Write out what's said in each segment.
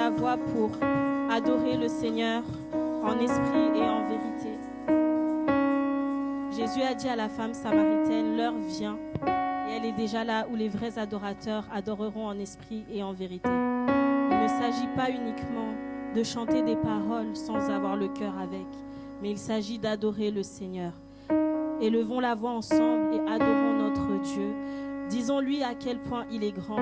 la voix pour adorer le Seigneur en esprit et en vérité. Jésus a dit à la femme samaritaine, l'heure vient et elle est déjà là où les vrais adorateurs adoreront en esprit et en vérité. Il ne s'agit pas uniquement de chanter des paroles sans avoir le cœur avec, mais il s'agit d'adorer le Seigneur. Élevons la voix ensemble et adorons notre Dieu. Disons-lui à quel point il est grand.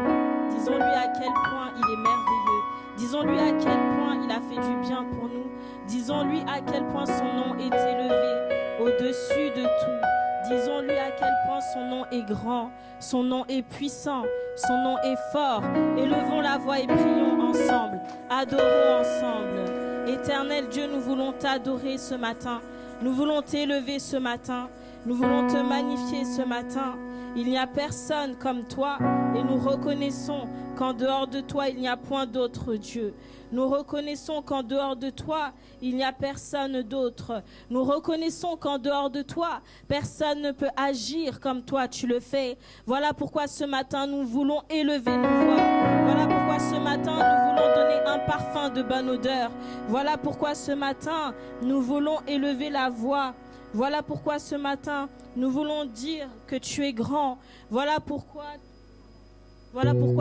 Disons-lui à quel point il est merveilleux. Disons-lui à quel point il a fait du bien pour nous. Disons-lui à quel point son nom est élevé au-dessus de tout. Disons-lui à quel point son nom est grand, son nom est puissant, son nom est fort. Élevons la voix et prions ensemble. Adorons ensemble. Éternel Dieu, nous voulons t'adorer ce matin. Nous voulons t'élever ce matin. Nous voulons te magnifier ce matin. Il n'y a personne comme toi et nous reconnaissons qu'en dehors de toi, il n'y a point d'autre Dieu. Nous reconnaissons qu'en dehors de toi, il n'y a personne d'autre. Nous reconnaissons qu'en dehors de toi, personne ne peut agir comme toi tu le fais. Voilà pourquoi ce matin, nous voulons élever nos voix. Voilà pourquoi ce matin, nous voulons donner un parfum de bonne odeur. Voilà pourquoi ce matin, nous voulons élever la voix. Voilà pourquoi ce matin, nous voulons dire que tu es grand. Voilà pourquoi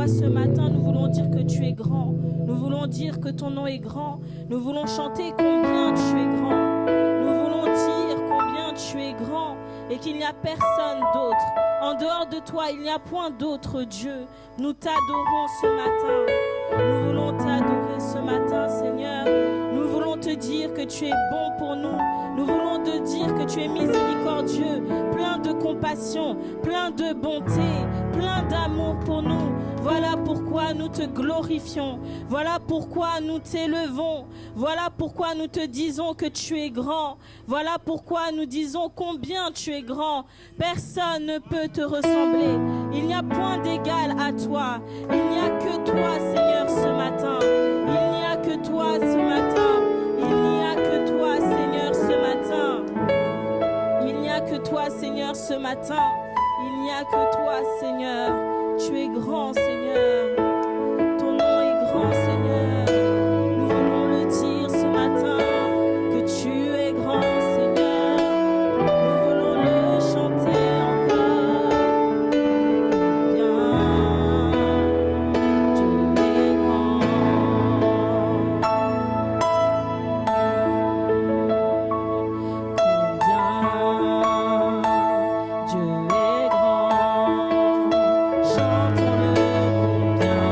ce matin, nous voulons dire que tu es grand. Nous voulons dire que ton nom est grand. Nous voulons chanter combien tu es grand. Nous voulons dire combien tu es grand et qu'il n'y a personne d'autre. En dehors de toi, il n'y a point d'autre Dieu. Nous t'adorons ce matin. Nous voulons t'adorer ce matin, Seigneur. Nous voulons te dire que tu es bon pour nous. Nous voulons te dire que tu es miséricordieux, plein de compassion, plein de bonté, plein d'amour pour nous. Voilà pourquoi nous te glorifions. Voilà pourquoi nous t'élevons. Voilà pourquoi nous te disons que tu es grand. Voilà pourquoi nous disons combien tu es grand. Personne ne peut te ressembler. Il n'y a point d'égal à toi. Il n'y a que toi, Seigneur, ce matin. Il n'y a que toi ce matin. Il n'y a que toi, Seigneur, ce matin. Il n'y a que toi, Seigneur, ce matin. Il n'y a que toi, Seigneur. Tu es grand, Seigneur. Ton nom est grand, Seigneur. Nous voulons le dire ce matin que tu es grand, Seigneur. Nous voulons le chanter encore. Bien, tu es grand. Combien Dieu est grand. Chantons-le combien.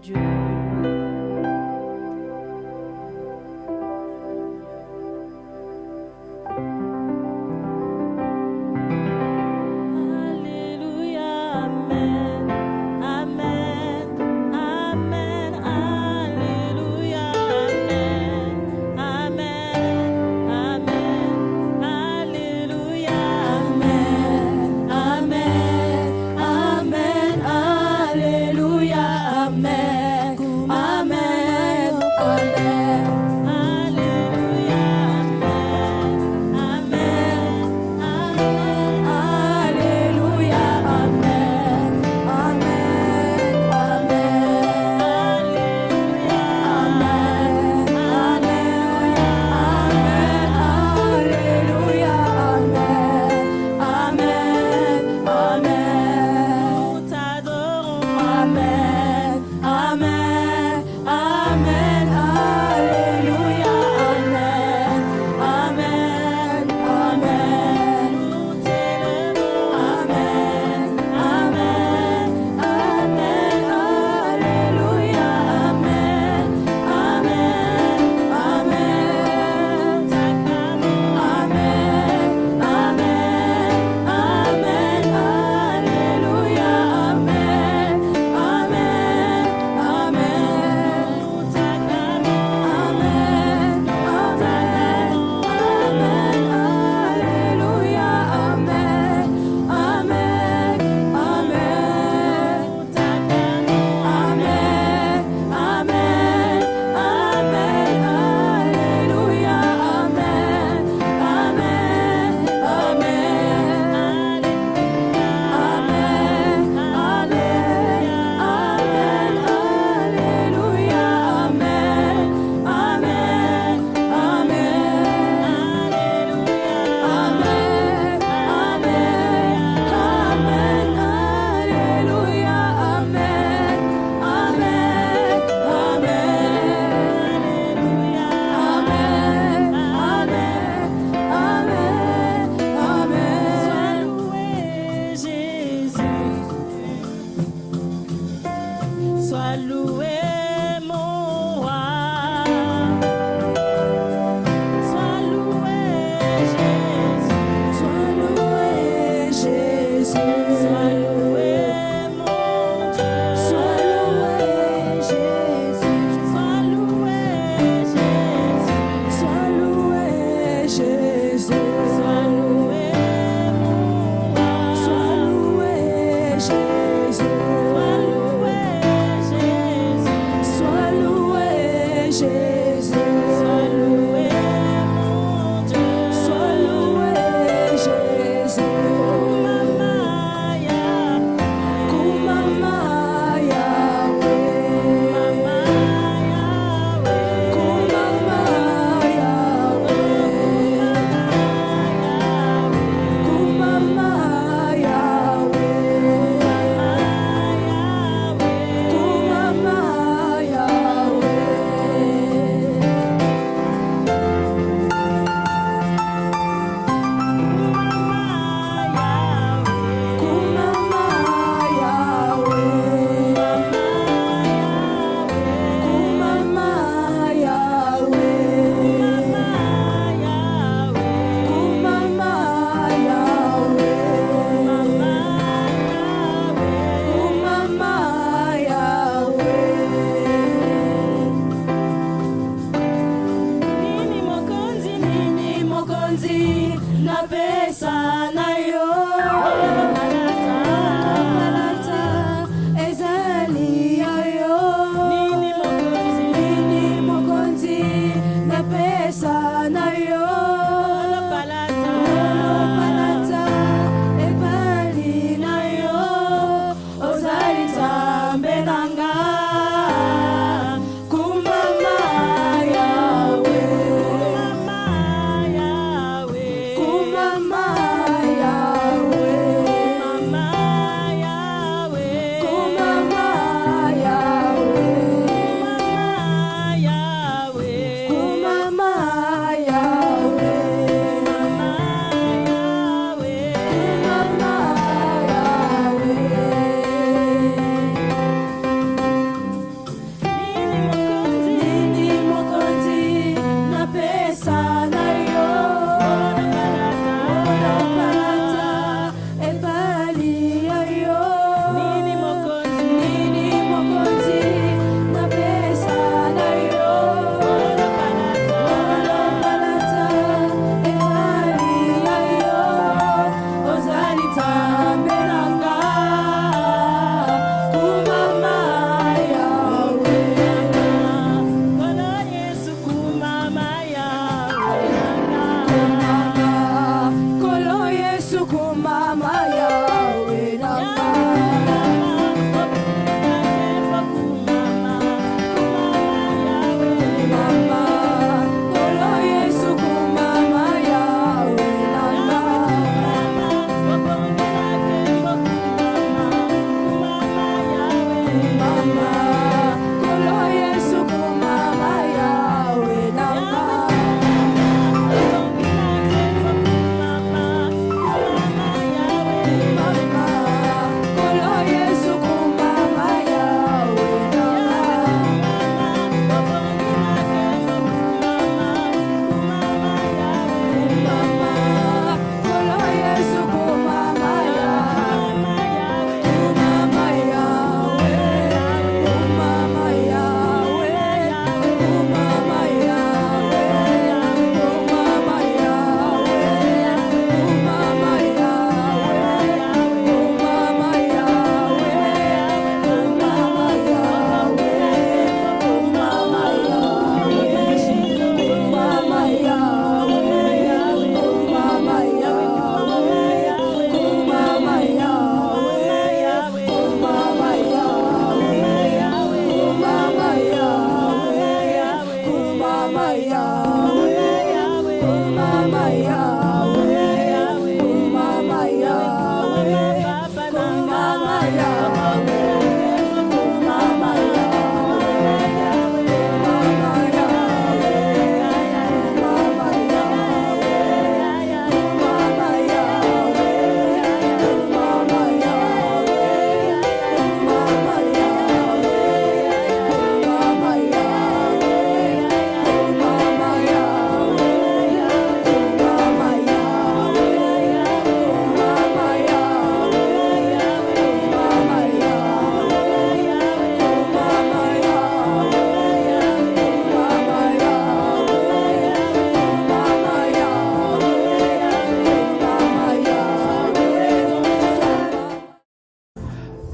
Dieu pour le louer.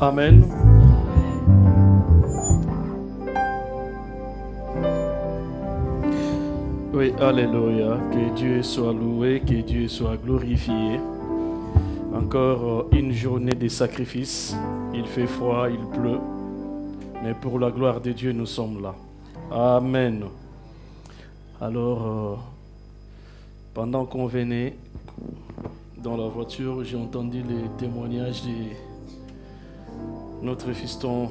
Amen. Oui, alléluia. Que Dieu soit loué, que Dieu soit glorifié. Encore une journée de sacrifice. Il fait froid, il pleut. Mais pour la gloire de Dieu, nous sommes là. Amen. Alors, pendant qu'on venait dans la voiture, j'ai entendu les témoignages de notre fiston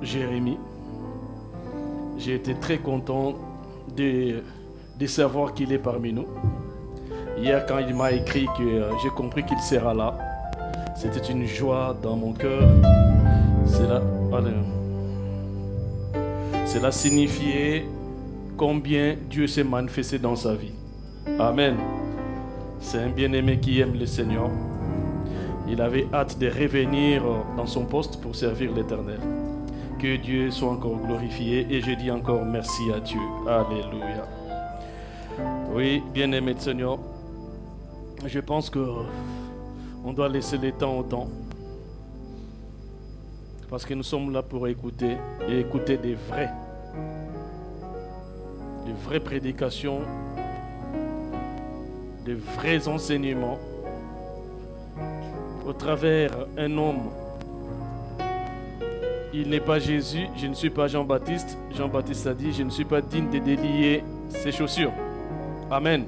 Jérémie. J'ai été très content de savoir qu'il est parmi nous. Hier, quand il m'a écrit que j'ai compris qu'il sera là, c'était une joie dans mon cœur. Cela signifiait combien Dieu s'est manifesté dans sa vie. Amen. C'est un bien-aimé qui aime le Seigneur. Il avait hâte de revenir dans son poste pour servir l'Éternel. Que Dieu soit encore glorifié et je dis encore merci à Dieu. Alléluia. Oui, bien-aimé de Seigneur, je pense qu'on doit laisser le temps au temps. Parce que nous sommes là pour écouter et écouter des vraies prédications, des vrais enseignements au travers un homme. Il n'est pas Jésus, je ne suis pas Jean-Baptiste. Jean-Baptiste a dit, je ne suis pas digne de délier ses chaussures. Amen.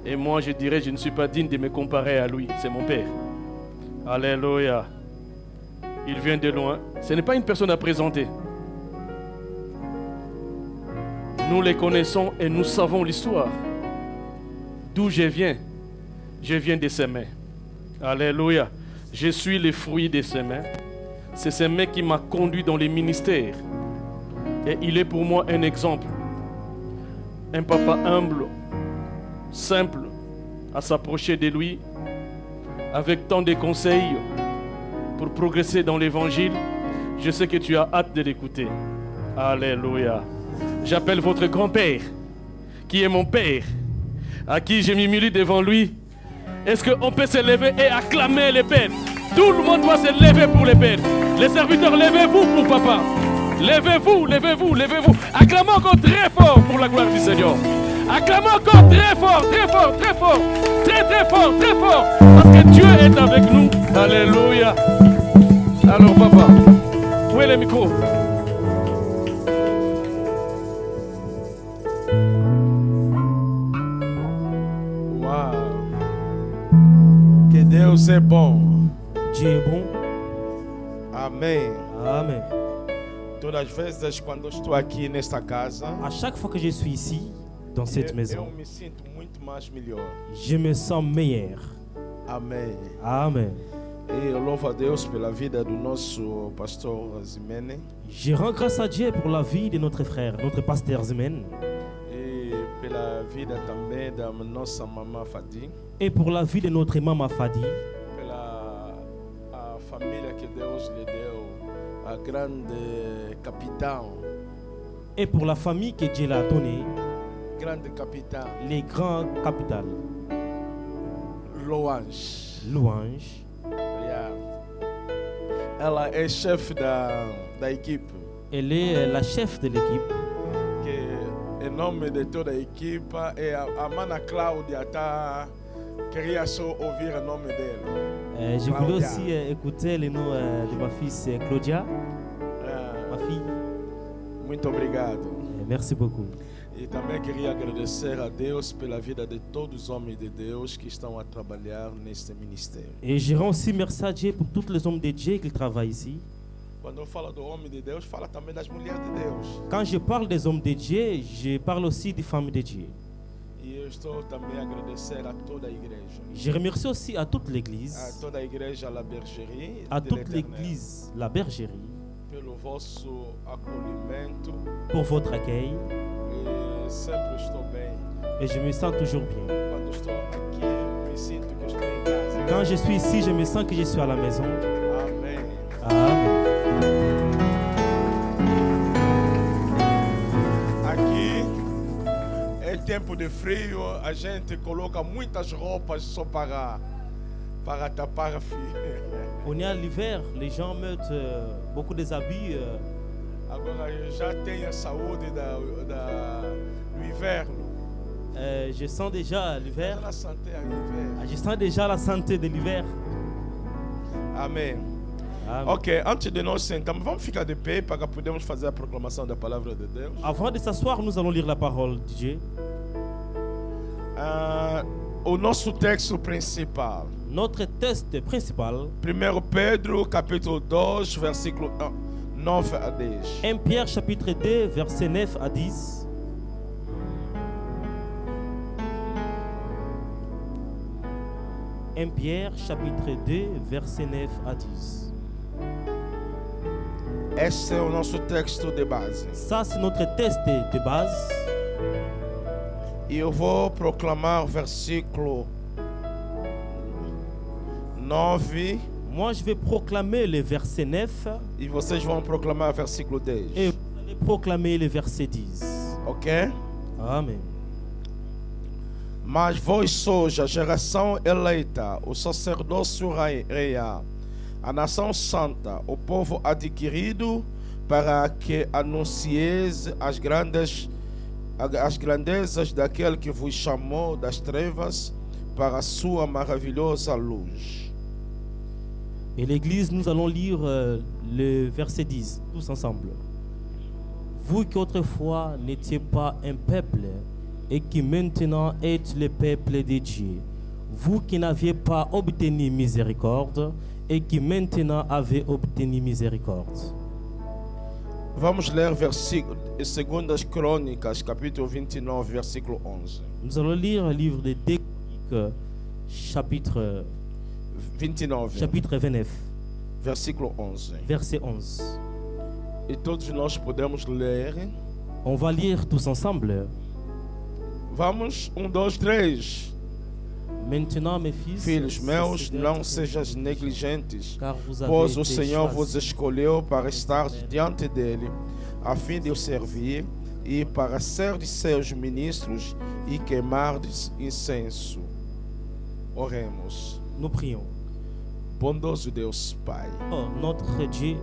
Et moi je dirais, je ne suis pas digne de me comparer à lui, c'est mon Père. Alléluia. Il vient de loin. Ce n'est pas une personne à présenter. Nous les connaissons et nous savons l'histoire. D'où je viens de ses mains. Alléluia. Je suis le fruit de ses mains. C'est ses mains qui m'a conduit dans les ministères. Et il est pour moi un exemple. Un papa humble, simple, à s'approcher de lui, avec tant de conseils pour progresser dans l'évangile. Je sais que tu as hâte de l'écouter. Alléluia. J'appelle votre grand-père, qui est mon père, à qui j'ai m'humilie devant lui. Est-ce qu'on peut se lever et acclamer les pères? Tout le monde doit se lever pour les pères. Les serviteurs, levez-vous pour papa. Levez-vous, levez-vous, levez-vous. Acclamons encore très fort pour la gloire du Seigneur. Acclamons encore très fort, très fort, très fort. Très, très fort, très fort. Parce que Dieu est avec nous. Alléluia. Alors papa, où est le micro? Wow. Que Deus é bom. Dieu est bon. Amém. Amen. Todas as vezes quando eu estou aqui nesta casa, À chaque fois que je suis ici, dans cette eu maison, me sinto muito mais melhor. je me sens meilleur. Amém. Amen. E eu louvo a Deus pela vida do nosso pastor Zimene Je rends grâce à Dieu pour la vie de notre frère, notre pasteur Zemen, e pela vida também da nossa mamã Fadi, et pour la vie de notre maman Fadi, pela a família que Deus lhe deu, a grande capitão, et pour la famille que Dieu l'a donnée, grande capitão les grands capitales. Louange. Louange. Yeah. Ela é chefe da equipe. Elle est la chef de l'équipe. Que em nome de toda a equipe e a mana Cláudia queria só ouvir o nome dela. Je voulais aussi écouter le nom de ma fille Claudia, ma fille. Muito obrigado. Merci beaucoup. E também queria agradecer a Deus pela vida de todos os homens de Deus que estão a trabalhar neste ministério. Et je rends aussi merci à Dieu pour tous les hommes de Dieu qui travaillent ici. Quando eu falo do homem de Deus, fala também das mulheres de Deus. Quand je parle des hommes de Dieu, je parle aussi des femmes de Dieu. E eu estou também a agradecer a toda a igreja. Je remercie aussi à toute l'église, A toda a igreja La Bergerie à de toute l'Éternel, l'église, la bergerie, pelo vosso acolhimento. pour votre accueil. E sempre estou bem. Et je me sens toujours bien. Quando estou aqui, eu me sinto que eu estou em casa. Quand je suis ici, je me sens que je suis à la maison. Amém. Amen. Aqui é tempo de frio, a gente coloca muitas roupas só para para tapar a fia. On est à l'hiver, les gens mettent beaucoup des habits. Agora já tem a saúde do inverno. Je sens déjà l'hiver. Ela santé a inverno. Je sens déjà la santé de l'hiver. Amém. Amen. Ok, antes de nós sentarmos, vamos ficar de pé para podermos fazer a proclamação da palavra de Deus. Avant de s'asseoir, nous allons lire la parole de Dieu. O nosso texto principal, Notre texte principal, 1 Pedro capítulo 2, versículo 9 a 10. 1 Pierre chapitre 2, versets 9 à 10. « 1 Pierre chapitre 2, verset 9 à 10. Esse é o nosso texto de base. Ça, c'est notre texte de base. E eu vou proclamar o versículo 9 Moi, je vais proclamer le verset 9 e vocês vão proclamar o versículo 10. et vous allez proclamer le verset 10. Ok? Amen. Mas vós sois a geração eleita, o sacerdócio real, a nação santa, o povo adquirido, para que anuncieis as grandezas daquele que vos chamou das trevas para a sua maravilhosa luz. Et l'église, nous allons lire le verset 10, tous ensemble. Vous qui autrefois n'étiez pas un peuple et qui maintenant êtes le peuple de Dieu, vous qui n'aviez pas obtenu miséricorde et qui maintenant avez obtenu miséricorde. Vamos ler versículo 2 Crônicas, capítulo 29, versículo 11. Nous allons lire le livre de 2 Chroniques, chapitre 29, versículo 11. verset 11. E todos nós podemos ler. On va lire tous ensemble. Vamos, 1, 2, 3. Maintenant, mes fils, Filhos meus, cessez não d'être sejais méchants, negligentes, car vous avez pois o été Senhor choisis vos escolheu para estar diante dele, a fim de o servir e para ser de seus ministros e queimardes incenso. Oremos. Nous prions. Bondoso Deus Pai, Oh, notre Dieu,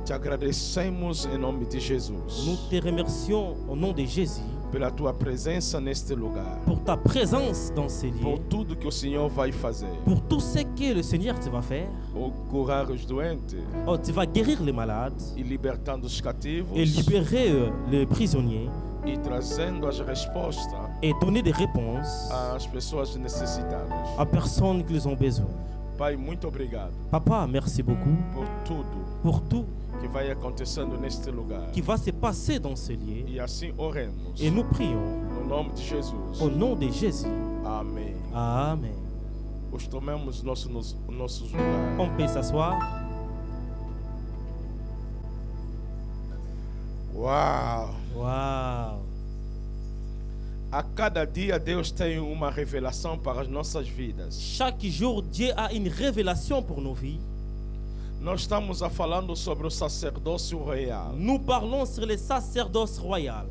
te agradecemos em nome de nous Jesus te remercions au nom de Jésus pela tua presença neste lugar, pour ta présence dans ces lieux, por tudo que o Senhor vai fazer. pour tout ce que le Seigneur te va faire. O curar os doentes Oh, tu vas guérir les malades e libertando os cativos et libérer les prisonniers e trazendo as respostas et donner des réponses às pessoas necessitadas. à personnes qui ont besoin. Pai, muito obrigado Papa, merci beaucoup por tudo pour tout que vai acontecendo neste lugar. qui va se passer dans ce lieu. E assim oremos. Et nous prions No nome de Jesus. au nom de Jésus. Amém. Amen. Os tomemos nossos lugares. On peut s'asseoir. Uau! Waouh. A cada dia Deus tem uma revelação para as nossas vidas. Chaque jour, Dieu a une révélation pour nos vies. Nós estamos falando sobre o sacerdócio real. Nous parlons sur le sacerdoce royal.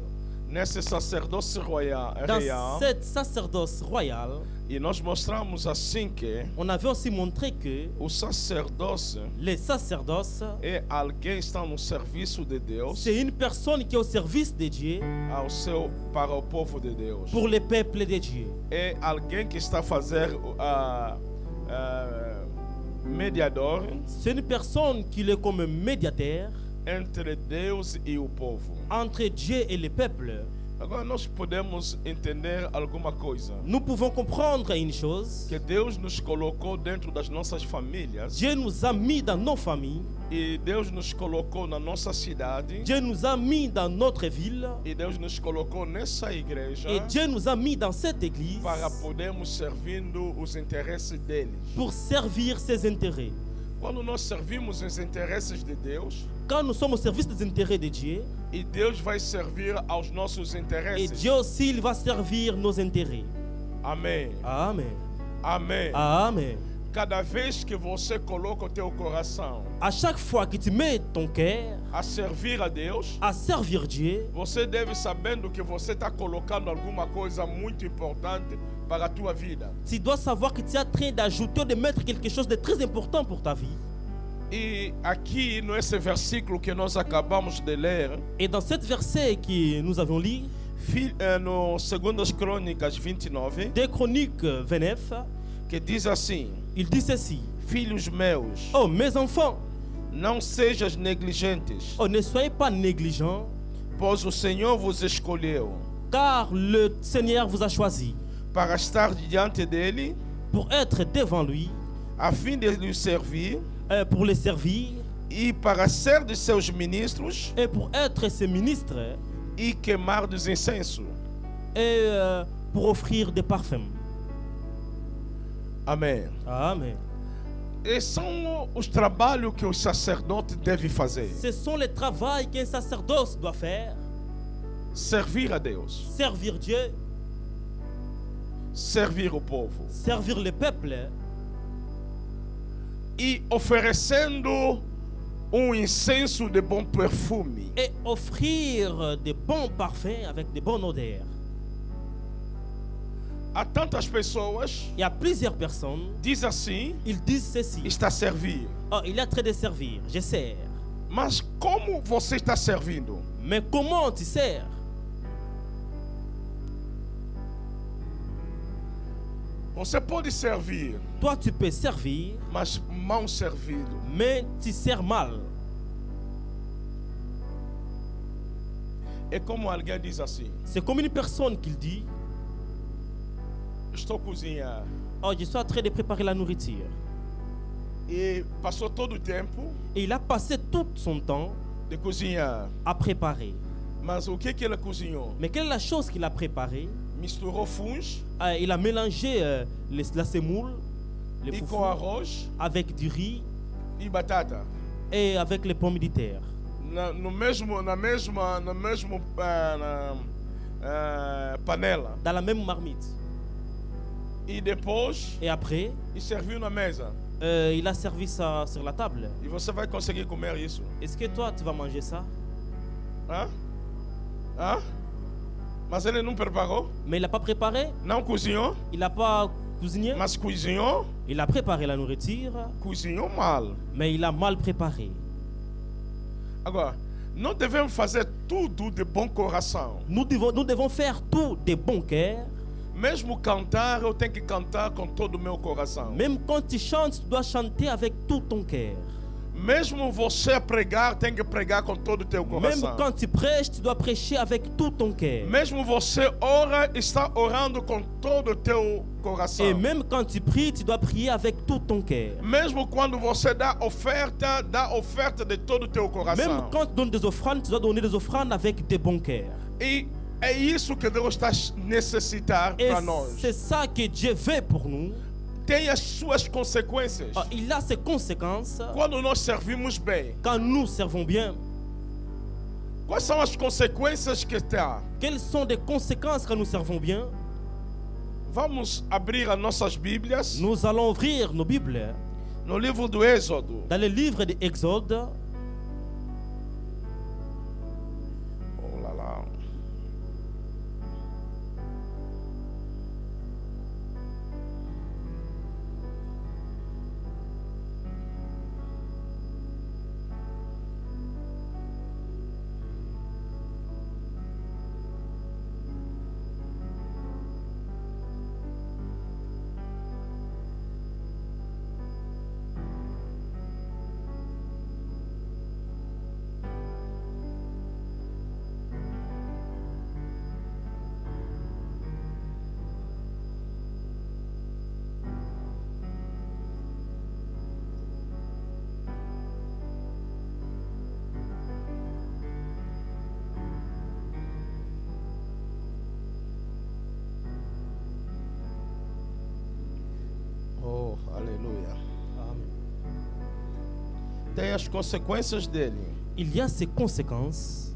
Nesse sacerdócio real, Dans cette sacerdoce royal, e nós mostramos assim que on avait aussi montré que o sacerdócio le sacerdoce, é alguém que está no serviço de Deus c'est une personne qui est au service de Dieu para o povo de Deus. pour le peuple de Dieu. É alguém que está a fazer mediador C'est une personne qui est comme médiateur entre Deus e o povo. entre Dieu et le peuple. Agora nós podemos entender alguma coisa. Nous pouvons comprendre une chose. Que Deus nos colocou dentro das nossas famílias. Dieu nous a mis dans nos familles. E Deus nos colocou na nossa cidade. Dieu nous a mis dans notre ville. E Deus nos colocou nessa igreja. Et Dieu nous a mis dans cette église para podermos servindo os interesses deles. pour servir ses intérêts. Quando nós servimos os interesses de Deus, Quand nous sommes au service des intérêts de Dieu, e Deus vai servir aos nossos et interesses. Dieu aussi il va servir nos intérêts. Amém. Amen. Amém. Amen. cada vez que você coloca o teu coração À chaque fois que tu mets ton cœur a servir a Deus, à servir Dieu, você deve sabendo que você está colocando alguma coisa muito importante para a tua vida. tu dois savoir que tu es en train d'ajouter ou de mettre quelque chose de très important pour ta vie. E aqui, nesse versículo que nós acabamos de ler, Et dans cet verset que nous avons lu, no 2 Crônicas 29, 2 Chroniques 29, que diz assim: il dit ceci. Filhos meus, Oh, mes enfants, não sejas negligentes, oh, ne soyez pas négligents, pois o Senhor vos escolheu car le Seigneur vous a choisi para estar diante dele, pour être devant lui, a fim de lhe servir pour le servir e para ser de seus ministros et pour être ses ministres e queimar dos incensos. et pour offrir des parfums. Amém. Amen. E são os trabalhos que o sacerdote deve fazer. Ce sont les travaux qu'un sacerdoce doit faire. Servir a Deus, Servir Dieu, servir o povo. servir le peuple E oferecendo incenso de bom perfume. et offrir de bons parfums avec de bonnes odeurs. Há tantas pessoas, Il y a plusieurs personnes, diz assim, ils disent ceci. está a servir. Oh, il est en train de servir, je sers. Mas como você está servindo? Mais comment tu sers? Você pode servir, Toi, tu peux servir, mas mal servido. mais tu sers mal. É como alguém diz assim: C'est comme une personne qui dit, estou a cozinhar. oh, je suis en train de préparer la nourriture. E passou todo o tempo Et il a passé tout son temps de cozinhar. à préparer. Mas o que ele cozinhou? Mais quelle est la chose qu'il a préparée? Misturou fungo Il a mélangé la semoule, le e foufou, com arroz avec du riz e batata. et avec les pommes de terre. Na mesma panela. Dans la même marmite. E depois, Et après, e serviu na mesa. il a servi ça sur la table. E você vai conseguir comer isso? Est-ce que toi, tu vas manger ça? Hã? Hã? Mas ele não preparou? Mais il n'a pas préparé, Não cozinhou? il n'a pas cuisiné, Mas cozinhou? il a préparé la nourriture, Cozinhou mal. mais il a mal préparé. Agora, não devemos fazer tudo de bom coração. Nous devons faire tout de bon cœur. Mesmo cantar, eu tenho que cantar com todo o meu coração. Même quand tu chantes, tu dois chanter avec tout ton cœur. Mesmo você pregar, tem que pregar com todo o teu Même coração. quand tu prêches, tu dois prêcher avec tout ton cœur. Mesmo você ora, está orando com todo o teu coração. Et même quand tu pries, tu dois prier avec tout ton cœur. Mesmo quando você dá oferta de todo o teu Même coração. quand tu donnes des offrandes, tu dois donner des offrandes avec de bon cœur. E é isso que Deus está necessitar Et para nós. c'est ça que Dieu veut pour nous. Tem as suas consequências. Ah, il a ses conséquences Quando nós servimos bem, quand nous servons bien. quais são as consequências que está? Quelles sont les conséquences quand nous servons bien? Vamos abrir as nossas Bíblias Nous allons ouvrir nos Bibles no livro do Êxodo. dans le livre d'Exode. Oh lá lá. Oh, aleluia. Tem as consequências dele. Il y a ses conséquences.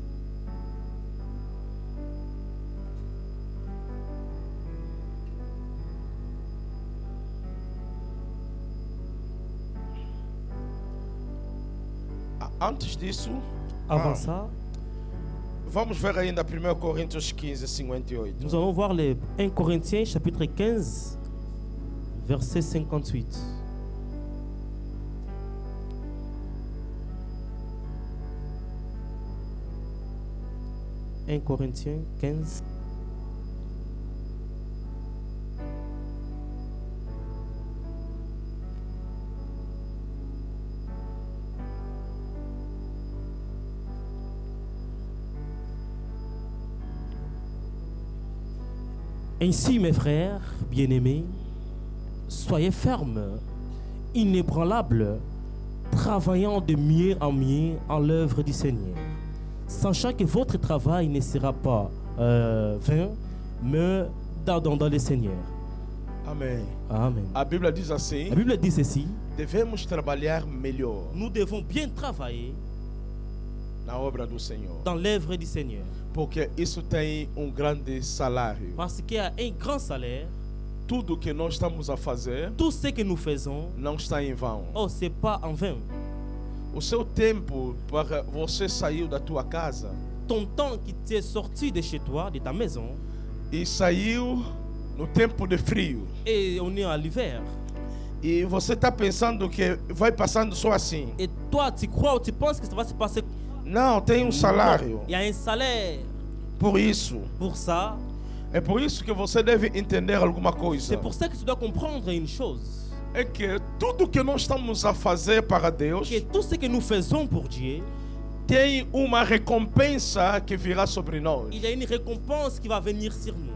Antes disso, Avant ça, vamos ver ainda 1 Coríntios 15, 58. nous allons voir les 1 Corinthiens chapitre 15, verset 58. « 1 Corinthiens 15. Ainsi, mes frères bien-aimés, soyez fermes, inébranlables, travaillant de mieux en mieux en l'œuvre du Seigneur, sachant que votre travail ne sera pas vain, mais dans le Seigneur. Amém. Amen. A Bíblia diz assim: La Bible dit ceci, devemos trabalhar melhor nous devons bien travailler na obra do Senhor, dans l'œuvre du Seigneur, porque isso tem grande salário. parce qu'il y a un grand salaire. Tudo que nós estamos a fazer Tout ce que nous faisons, não está em vão. oh, c'est pas en vain. O seu tempo para você saiu da tua casa Ton temps qui t'est sorti de chez toi, de ta maison, e saiu no tempo de frio. et on est à l'hiver. E você está pensando que vai passando só assim. Et toi, tu crois ou tu penses que ça va se passer? Não, tem salário. Il y a un salaire Por isso, pour ça. é por isso que você deve entender alguma coisa. C'est pour ça que tu dois comprendre une chose. É que tudo que nós estamos a fazer para Deus Que tout ce que nous faisons pour Dieu, tem uma recompensa que virá sobre nós. il y a une récompense qui va venir sur nous.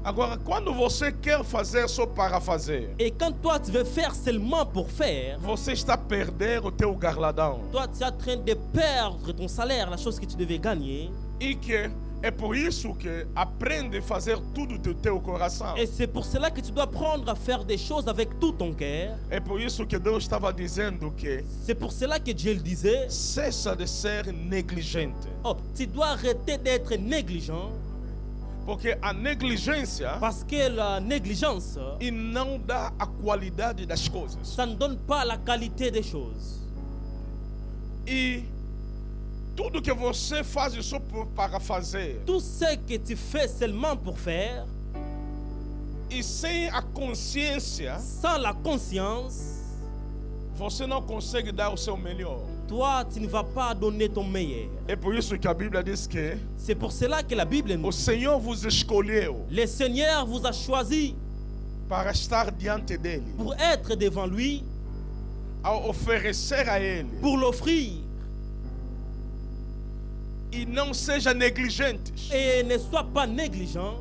Agora, quando você quer fazer só para fazer, Et quand toi, tu veux faire seulement pour faire, você está a perder o teu garladão. toi, tu es en train de perdre ton salaire, la chose que tu devais gagner. E que é por isso que aprende a fazer tudo do teu coração. Et c'est pour cela que tu dois apprendre à faire des choses avec tout ton cœur. É por isso que Deus estava dizendo que C'est pour cela que Dieu le disait. cessa de ser negligente. Oh, tu dois arrêter d'être négligent, Porque a negligência parce que la négligence, e não dá a qualidade das coisas. ça ne donne pas la qualité des choses. E tudo que você faz só para fazer Tout ce que tu fais seulement pour faire, e sem a consciência, sans la conscience, você não consegue dar o seu melhor. toi, tu ne vas pas donner ton meilleur. É por isso que a Bíblia diz que C'est pour cela que la Bible nous o dit, Senhor vos escolheu le Seigneur vous a choisi para estar diante dele, pour être devant lui, a oferecer a ele. pour l'offrir. E não seja negligentes. Et ne sois pas négligent.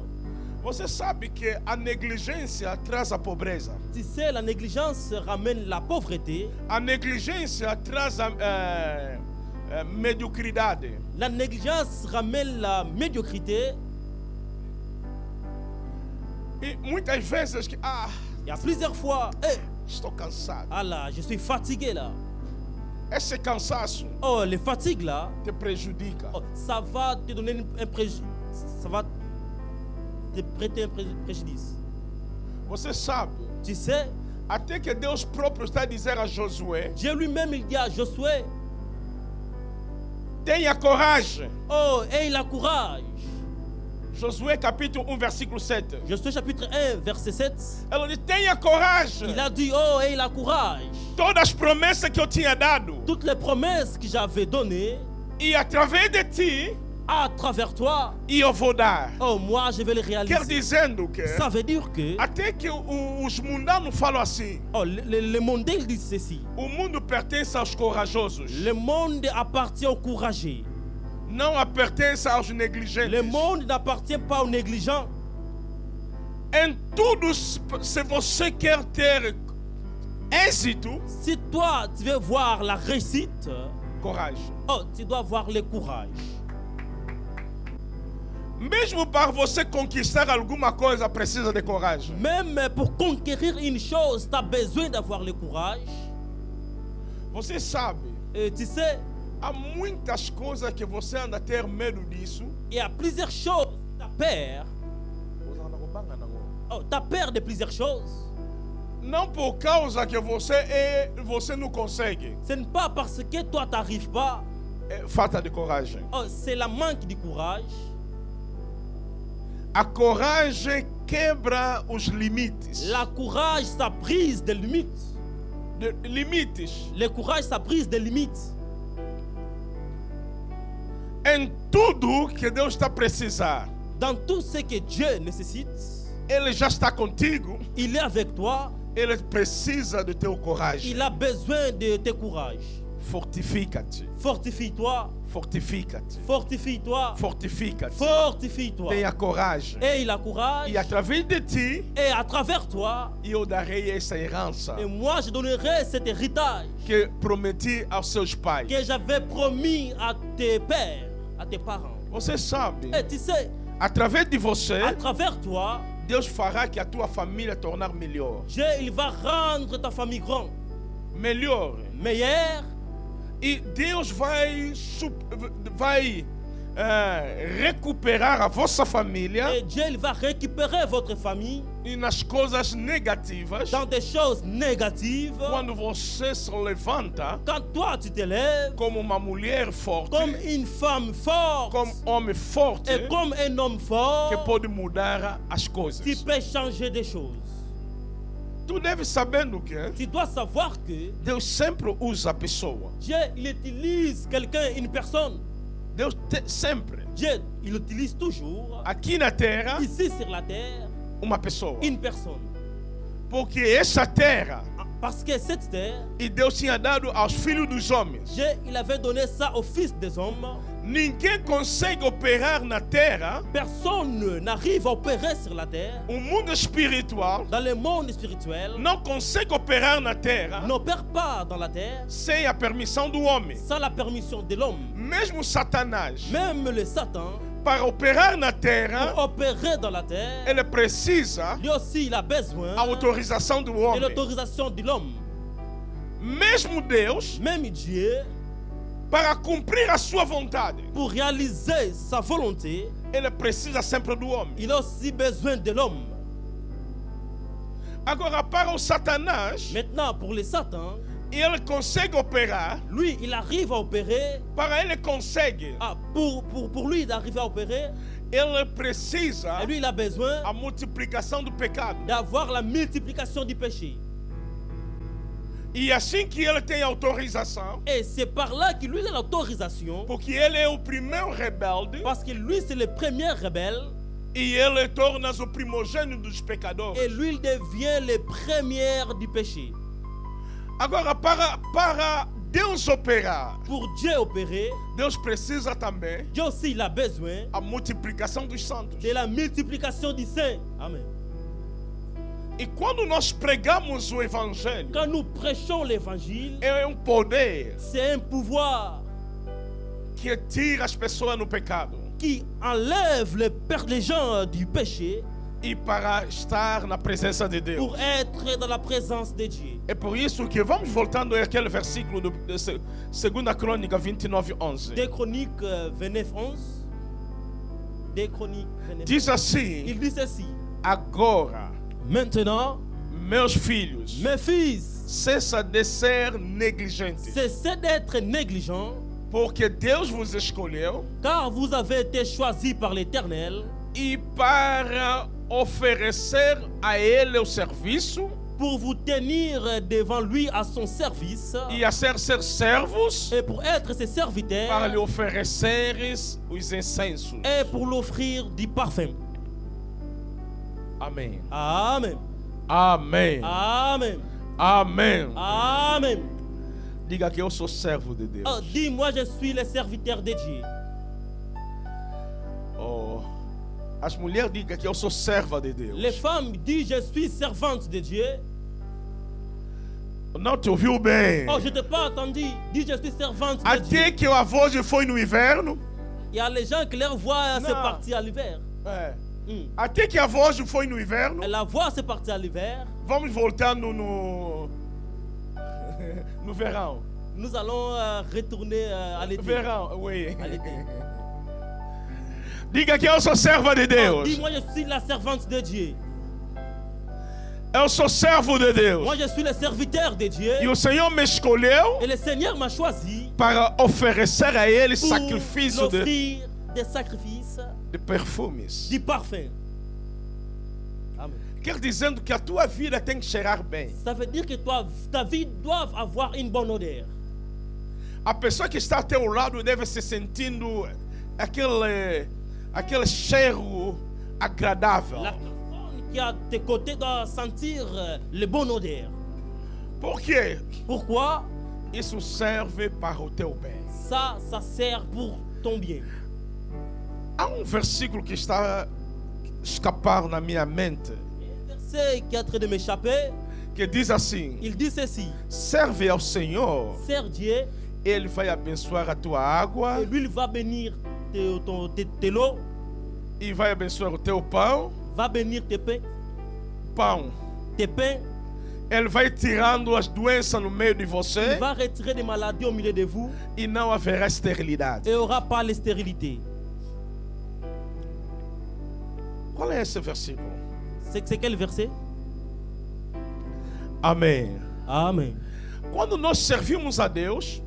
Você sabe que a negligência traz a pobreza. Tu sais, la négligence ramène la pauvreté. A negligência traz a mediocridade. La négligence ramène la médiocrité. E muitas vezes que Il y a plusieurs fois, estou cansado. ah là, je suis fatigué là. Esse cansaço Oh, les fatigues là, te prejudica. oh, ça va te donner un préjudice. Ça va te prêter un préjudice. Você sabe, Tu sais, até que Deus próprio está a dizer a Josué: Dieu lui-même, il dit à Josué, tenha coragem. oh, aie la courage. Josué capítulo 1, versículo 7. Josué chapitre 1, verset 7. Ela diz: tenha coragem. Il a dit, oh, aie la courage. Todas as promessas que eu tinha dado, Toutes les promesses que j'avais données, e através de ti, à travers toi, eu vou dar. oh, moi, je vais les Quer réaliser. dizendo que Ça veut dire que, até que os mundanos falam assim: oh, le monde, il dit ceci. o mundo pertence aos corajosos, Le monde appartient aux courageux. não pertence aos negligentes. Le monde n'appartient pas aux négligents. Em tudo, se você quer ter êxito, Si toi, tu veux voir la réussite, coragem. oh, tu dois avoir le courage. Mesmo para você conquistar alguma coisa, precisa de coragem. Même pour conquérir une chose, tu as besoin d'avoir le courage. Você sabe, Et tu sais, há muitas coisas que você anda a ter medo disso. il y a plusieurs choses. Tu as peur. Oh, tu as peur de plusieurs choses. Não por causa que você não consegue. Ce n'est pas parce que toi tu n'arrives pas. É falta de coragem. Oh, c'est la manque de courage. A coragem quebra os limites. La courage, ça brise des limites. Limites. Le courage, ça brise des limites. Em tudo que Deus está precisando, Dans tout ce que Dieu nécessite, Ele já está contigo. il est avec toi. Ele precisa do teu coragem. Il a besoin de tes courages. Fortifica-te. Fortifie-toi. Fortifica-te. Fortifie-toi. Fortifica-te. Fortifie-toi. Tenha coragem. Et il a courage. E através de ti, Et à travers toi, eu darei essa herança et moi je donnerai cet héritage que prometi aos seus pais. que j'avais promis à tes pères, à tes parents. Você sabe, Et tu sais, através de você, à travers toi, Deus fará que a tua família tornar melhor. Dieu il va rendre ta famille grande, Melhor. meilleure. E Deus vai recuperar a vossa família Et Dieu il va récupérer votre famille e nas coisas negativas. dans des choses négatives. Quando você se levanta Quand toi tu te lèves como uma mulher forte, comme une femme forte como homem forte, et comme un homme que fort, pode mudar as tu coisas. peux changer des choses. Tu deve sabendo que Tu dois savoir que Deus sempre usa a pessoa. Dieu il utilise quelqu'un, une personne. Deus sempre. Dieu il utilise toujours Aqui na terra, ici sur la terre uma pessoa. une personne. Porque essa terra, Parce que cette terre, e Deus tinha dado aos filhos dos homens. Dieu il avait donné ça aux fils des hommes. Ninguém consegue operar na terra Personne n'arrive à opérer sur la terre. o mundo espiritual. Dans le monde spirituel, Não consegue operar na terra n'opère pas dans la terre sem a permissão do homem. sans la permission de l'homme. Mesmo Satanás, Même le Satan, para operar na pour terra, opérer dans la terre, ele precisa lui aussi il a besoin a autorização do de homem. l'autorisation de l'homme. Mesmo Deus, Même Dieu, para cumprir a sua vontade, pour réaliser sa volonté, ele precisa sempre do homem. il a aussi besoin de l'homme. Agora, para o Satanás, Maintenant, pour le Satan, ele consegue operar, lui, il arrive à opérer. para ele consegue, Pour lui d'arriver à opérer, ele precisa et lui, il a besoin a multiplicação do pecado. d'avoir la multiplication du péché. E assim que ele tem autorização, Et c'est par là que lui, il a l'autorisation, porque ele é o primeiro rebelde, parce que lui, c'est le premier rebelle, e ele torna-se o primogênito dos pecadores. et lui, il devient le premier du péché. Agora, para Deus operar, Pour Dieu opérer, Deus precisa também Dieu aussi, il a besoin a multiplicação dos santos. de la multiplication du saint. Amen. E quando nós pregamos o evangelho, Quand nous prêchons l'évangile, é um poder c'est un pouvoir que tira as pessoas no pecado qui enlève les gens du péché e para estar na presença de Deus. pour être dans la présence de Dieu. É por isso que vamos voltando àquele versículo de 2 Crônica 29:11. Des Chroniques 29, 11. Des Chroniques 29. Diz assim: Il dit ceci. agora, Maintenant, meus filhos, mes fils, cessa de ser negligentes, cessez d'être négligents, porque Deus vos escolheu car vous avez été choisis par l'Éternel e para oferecer a Ele o serviço pour vous tenir devant lui à son service e a ser seus servos et pour être ses para lhe serviteurs ofereceres os incensos. et pour l'offrir du parfum. Amém. Amen. Amém. Amen. Amém. Amen. Diga que eu sou servo de Deus. Oh, dis-moi, je suis le serviteur de Dieu. Oh. As mulheres digam que eu sou serva de Deus. Les femmes disent, je suis servante de Dieu. Não te ouviu bem. Oh, je t'ai pas entendu. Dis, je suis servante de Dieu. Até que a voz foi no inverno. Il y a les gens qui leur voix c'est Non. parti à l'hiver. É. Até que a voz foi no inverno. Et la voix c'est parti à l'hiver. Vamos voltando no verão. Nous allons retourner à l'été. Verão, oui. À l'été. Diga que eu sou serva de Oh, Deus. dis-moi, je suis la servante de Dieu. Eu sou servo de Deus. Moi, je suis le serviteur de Dieu. E o Senhor me escolheu Et le Seigneur m'a choisi para oferecer a Ele pour sacrifício de offrir des sacrifices, perfumes. du parfum. Amen. Quer dizendo que a tua vida tem que cheirar bem. Ça veut dire que ta vie doit avoir une bonne odeur. A pessoa que está ao teu lado deve se sentindo aquele cheiro agradável. La personne qui est à tes côtés doit sentir le bon odeur. Por quê? Pourquoi? Isso serve para o teu bem. Ça sert pour ton bien. Há versículo que está a escapar na minha mente, Un verset qui est en train de m'échapper, que diz assim: il dit ceci. serve ao Senhor, Sers Dieu Ele vai abençoar a tua água et lui il va bénir tes lots, e vai abençoar o teu pão. va bénir tes pains, Tes pains. Ele vai tirando as doenças no meio de il você va retirer des maladies au milieu de vous e não haverá esterilidade. et il n'y aura pas la stérilité. Qual é esse versículo? C'est quel verset? Amém. Amen. Quando nós servimos a Deus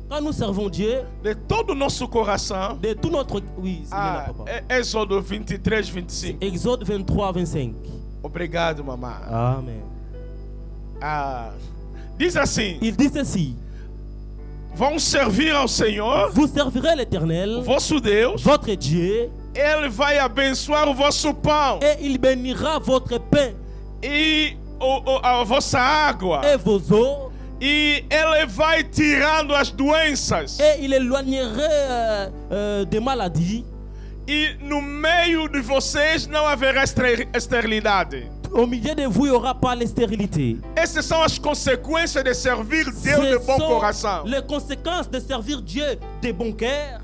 Quand nous servons Dieu de todo o nosso coração, de tout notre... Oui, c'est bien là, papa. Êxodo 23, 25. Exode 23, 25. Obrigado, mamãe. Amen. Diz assim: Il dit ceci. vão servir ao Senhor, Vous servirez l'Éternel, vosso Deus, votre Dieu, Ele vai abençoar o vosso pão et il bénira votre pain e a vossa água, et vos eaux, e Ele vai tirando as doenças, et il éloignerait des maladies. e no meio de vocês não haverá esterilidade. Au milieu de vous, il n'y aura pas la stérilité. Essas são as consequências de servir Deus de Ce bom sont coração. les conséquences de servir Dieu de bon cœur.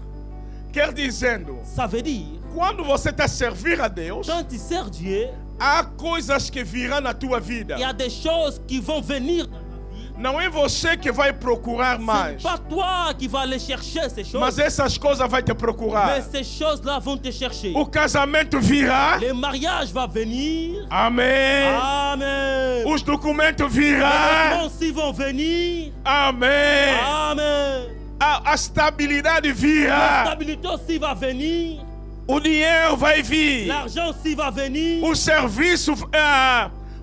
Quer dizendo, Ça veut dire, quando você está a servir a Deus, quand tu sers Dieu, há coisas que virão na tua vida. il y a des choses qui vont venir dans ta vie. Não é você que vai procurar Ce mais, n'est pas toi qui vas aller chercher ces choses, mas essas coisas vão te procurar. mais ces choses-là vont te chercher. O casamento virá. Le mariage va venir. Amém. Amen. Os documentos Les virão. documents aussi vont venir. Amém. Amen. A estabilidade La virá. stabilité aussi va venir. O dinheiro vai vir. L'argent aussi va venir. O serviço,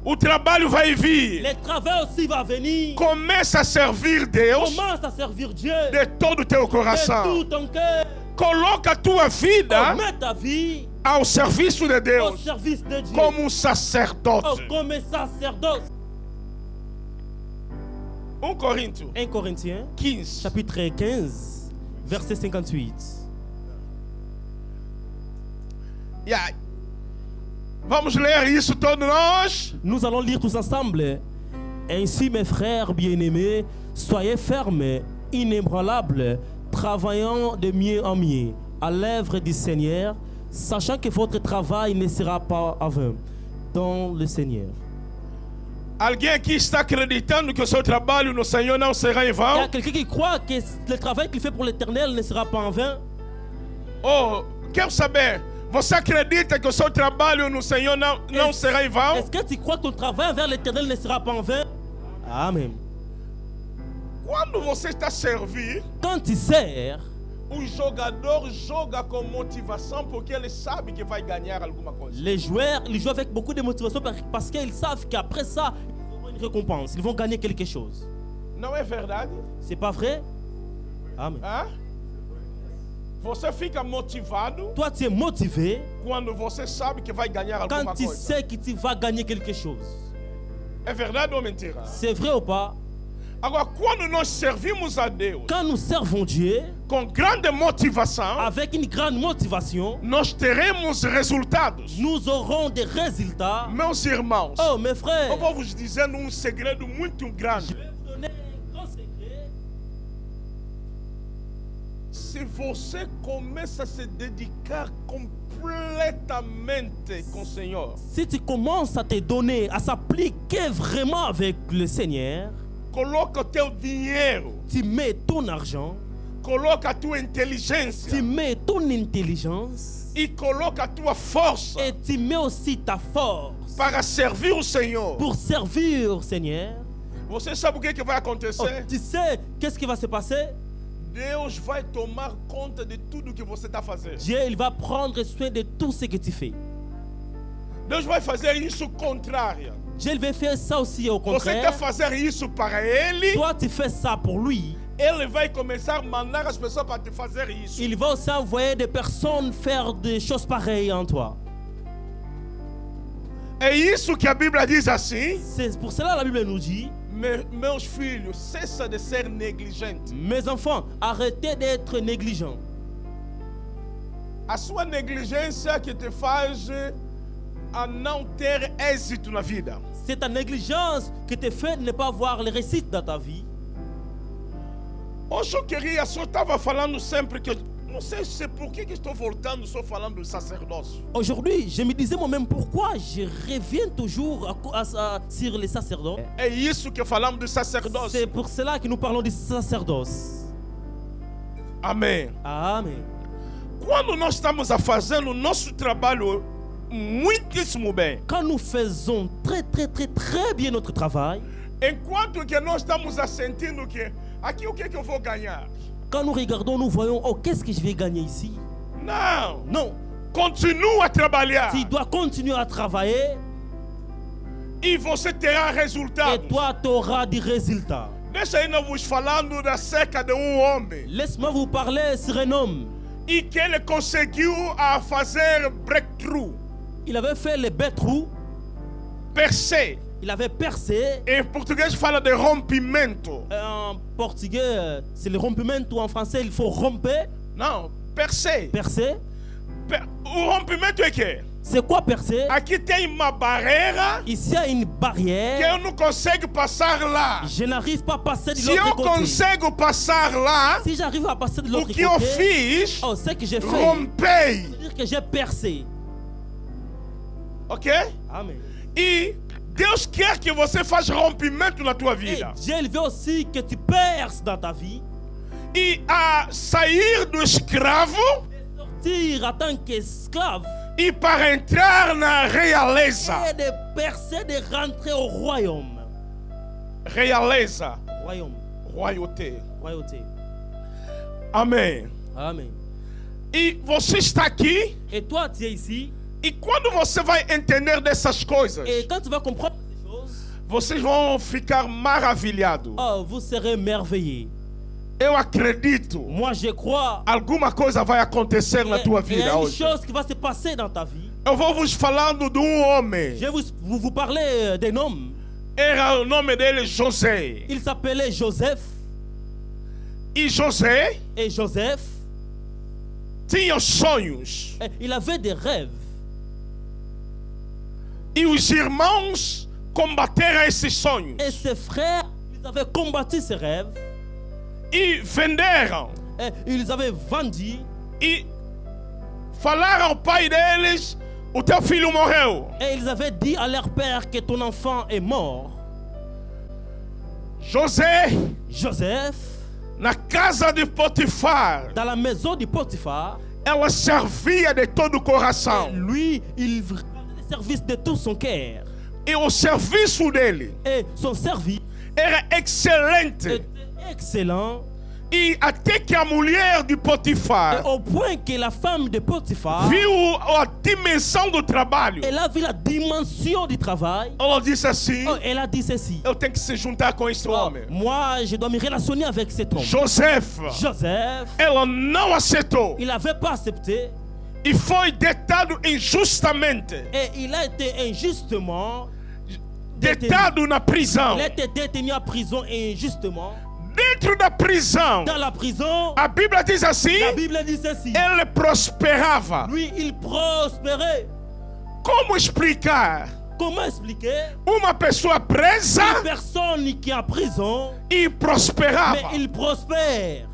o trabalho vai vir. Le travail aussi va venir. Começa a servir Deus Commence à servir Dieu de todo o teu de tout coração. ton cœur. Coloca a tua vida Mets ta vie ao serviço de au Deus service de Dieu. como sacerdote. Comme sacerdoce. 1 Coríntios 1 Corinthiens, 15. chapitre 15, verset 58. Yeah. Vamos ler isso todos nós. Nous allons lire tous ensemble. Ainsi, mes frères bien-aimés, soyez fermes, inébranlables, travaillant de mieux en mieux à l'œuvre du Seigneur, sachant que votre travail ne sera pas en vain dans le Seigneur. Alguém aqui está acreditando que o seu trabalho no Senhor não será em Il y a vão? quelqu'un qui croit que le travail qu'il fait pour l'Éternel ne sera pas en vain? Oh, quero saber. Você acredita que o seu trabalho no Senhor não será em vão? Est-ce que tu crois que ton travail envers l'Éternel ne sera pas en vain? Amen. Quando você está a servir, Quand tu sers, o jogador joga com motivação porque ele sabe que vai ganhar alguma coisa. les joueurs, ils jouent avec beaucoup de motivation parce qu'ils savent qu'après ça, ils auront une récompense. Ils vont gagner quelque chose. Não é verdade? C'est pas vrai? Amen. Hã? Você fica motivado Toi, tu es motivé quando você sabe que vai ganhar quand alguma tu coisa. sais que tu vas gagner quelque chose. É verdade ou mentira? C'est vrai ou pas? Agora, quando nós servimos a Deus Quand nous servons Dieu com grande motivação, avec une grande motivation, nós teremos resultados. nous aurons des résultats. Meus irmãos, Oh, mes frères, eu vou vos dizer um segredo muito je grande. vais vous donner un grand secret. Se você começa a se dedicar completamente com o Senhor, Si tu commences à te donner, à s'appliquer vraiment avec le Seigneur, coloca o teu dinheiro, tu mets ton argent, coloca a tua tu inteligência mets ton intelligence e coloca a tua força et tu mets aussi ta force para servir o Senhor, pour servir au Seigneur, você sabe o que vai oh, acontecer? tu sais qu'est-ce qui va se passer? Deus vai tomar conta de tudo que você está fazendo. Dieu, il va prendre soin de tout ce que tu fais. Deus vai fazer isso contrário. Dieu, il va faire ça aussi au Você quer contraire. fazer isso para Ele, Toi, tu fais ça pour lui. Ele vai começar a mandar as pessoas para te fazer isso. Il va aussi envoyer des personnes faire des choses pareilles en toi. É isso que a Bíblia diz assim. C'est pour cela que la Bible nous dit, Meus filhos, cessa de ser negligente. mes enfants, arrêtez d'être négligents. A sua negligência que te faz a não ter êxito na vida. C'est ta négligence qui te fait ne pas avoir les réussites dans ta vie. Hoje eu queria, só estava falando sempre que, não sei se é por que estou voltando só falando do sacerdócio. Aujourd'hui, je me disais moi-même pourquoi je reviens toujours sur les sacerdotes. É isso que falamos do sacerdócio. C'est pour cela que nous parlons du sacerdoce. Amém. Amen. Quando nós estamos a fazer o nosso trabalho muitíssimo bem, Quand nous faisons très bien notre travail, enquanto que nós estamos a sentindo que aqui o que eu vou ganhar? quand nous regardons, nous voyons, oh, qu'est-ce que je vais gagner ici? Não. Non, Continua a trabalhar tu dois continuer à travailler e você terá et resultados. toi, tu auras des résultats. Deixa aí nós vos falando da seca de homem Laisse-moi vous parler sur un homme. e que ele conseguiu a fazer breakthrough, Il avait fait le breakthrough, percer. il avait percé. Em português fala de rompimento. En portugais, c'est le rompement, ou en français, il faut romper, Não, percer. percer. O rompimento é que C'est quoi percer? aqui tem uma barreira Ici, il y a une que barrière. eu não consigo passar lá. Je n'arrive pas à passer de Se eu l'autre côté. consigo passar lá, Si j'arrive à passer de o l'autre que eu côté, fiz, oh, ce que j'ai fait, rompei. c'est-à-dire que j'ai percé. Ok? Amen. E Deus quer que você faça rompimento na tua Et vida. Dieu il veut aussi que tu perces dans ta vie. E a sair do escravo Sortir en tant qu'esclave. e para entrar na realeza. Et de percer, de rentrer au royaume. Realeza. Royaume. Royauté. Royauté. Amém. Amen. E você está aqui. Et toi, tu es ici. E quando você vai entender dessas coisas, Et quand tu vas comprendre ces choses, vocês vão ficar maravilhados. oh, vous serez merveilleux. Eu acredito. Moi, je crois. Alguma coisa vai acontecer na tua Il y a vida une hoje. chose qui va se passer dans ta vie. Eu vou vos falando de homem. Je vais vous parler d'un homme. Era o nome dele José. Il s'appelait Joseph. E José Et Joseph, tinha sonhos. il avait des rêves. E os irmãos combateram esses sonhos. Et ses frères, ils avaient combattu ses rêves. E venderam. Et ils avaient vendu. E falaram ao pai deles: o teu filho morreu. Et ils avaient dit à leur père que ton enfant est mort. José, Joseph, na casa de Potifar, dans la maison de Potiphar, ela servia de todo o coração. lui, il rendait le service de tout son cœur. E o serviço dele Et son service era excelente. était excellent. E até que a mulher de Et Potifar au point que la femme de Potiphar, viu a dimensão do trabalho, elle a vu la dimension du travail. ela disse assim: Oh, elle a dit ceci. eu tenho que se juntar com este Oh, homem. moi, je dois me relationner avec cet homme. Joseph, Joseph, ela não aceitou il n'avait pas accepté e foi deitado injustamente, et il a été injustement détenu. deitado na prisão. Il a été détenu à prison injustement. Dentro da prisão, Dans la prison, a Bíblia diz assim: la Bible dit ceci. ele prosperava. Lui, il prospérait. Como explicar Comment expliquer uma pessoa presa une personne qui est en prison, e mais prosperava? il prospère?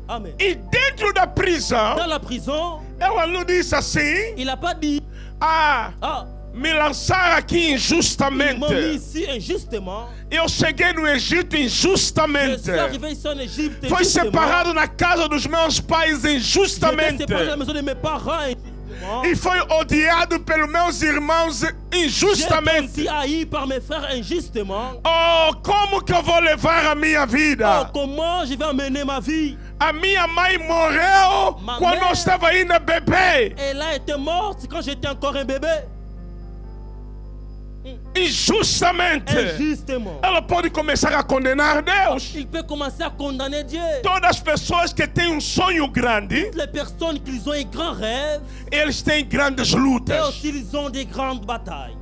Amen. E dentro da prisão, Dans la prison, ela não disse assim: il n'a pas dit, ah, ah, Me lançaram aqui Ils m'ont mis injustamente. ici injustement. Eu cheguei no Egito Je injustamente. suis arrivé ici en Égypte Foi injustement. separado na casa dos meus pais J'étais injustamente. séparé de la maison de mes parents injustement. E foi odiado pelos meus irmãos J'étais injustamente. aussi haï par mes frères injustement. Oh, como que eu vou levar a minha Oh, vida? comment je vais amener ma vie? A minha mãe morreu Ma quando eu mère- estava ainda bebê. Elle a été morte quand j'étais encore un bébé. Injustamente. Injustement. Ela pode começar a condenar Deus. Il peut commencer à condamner Dieu. Todas as pessoas que têm sonho grande, Toutes les personnes qui ont un grand rêve, eles têm grandes et lutas. aussi ils ont des grandes batailles.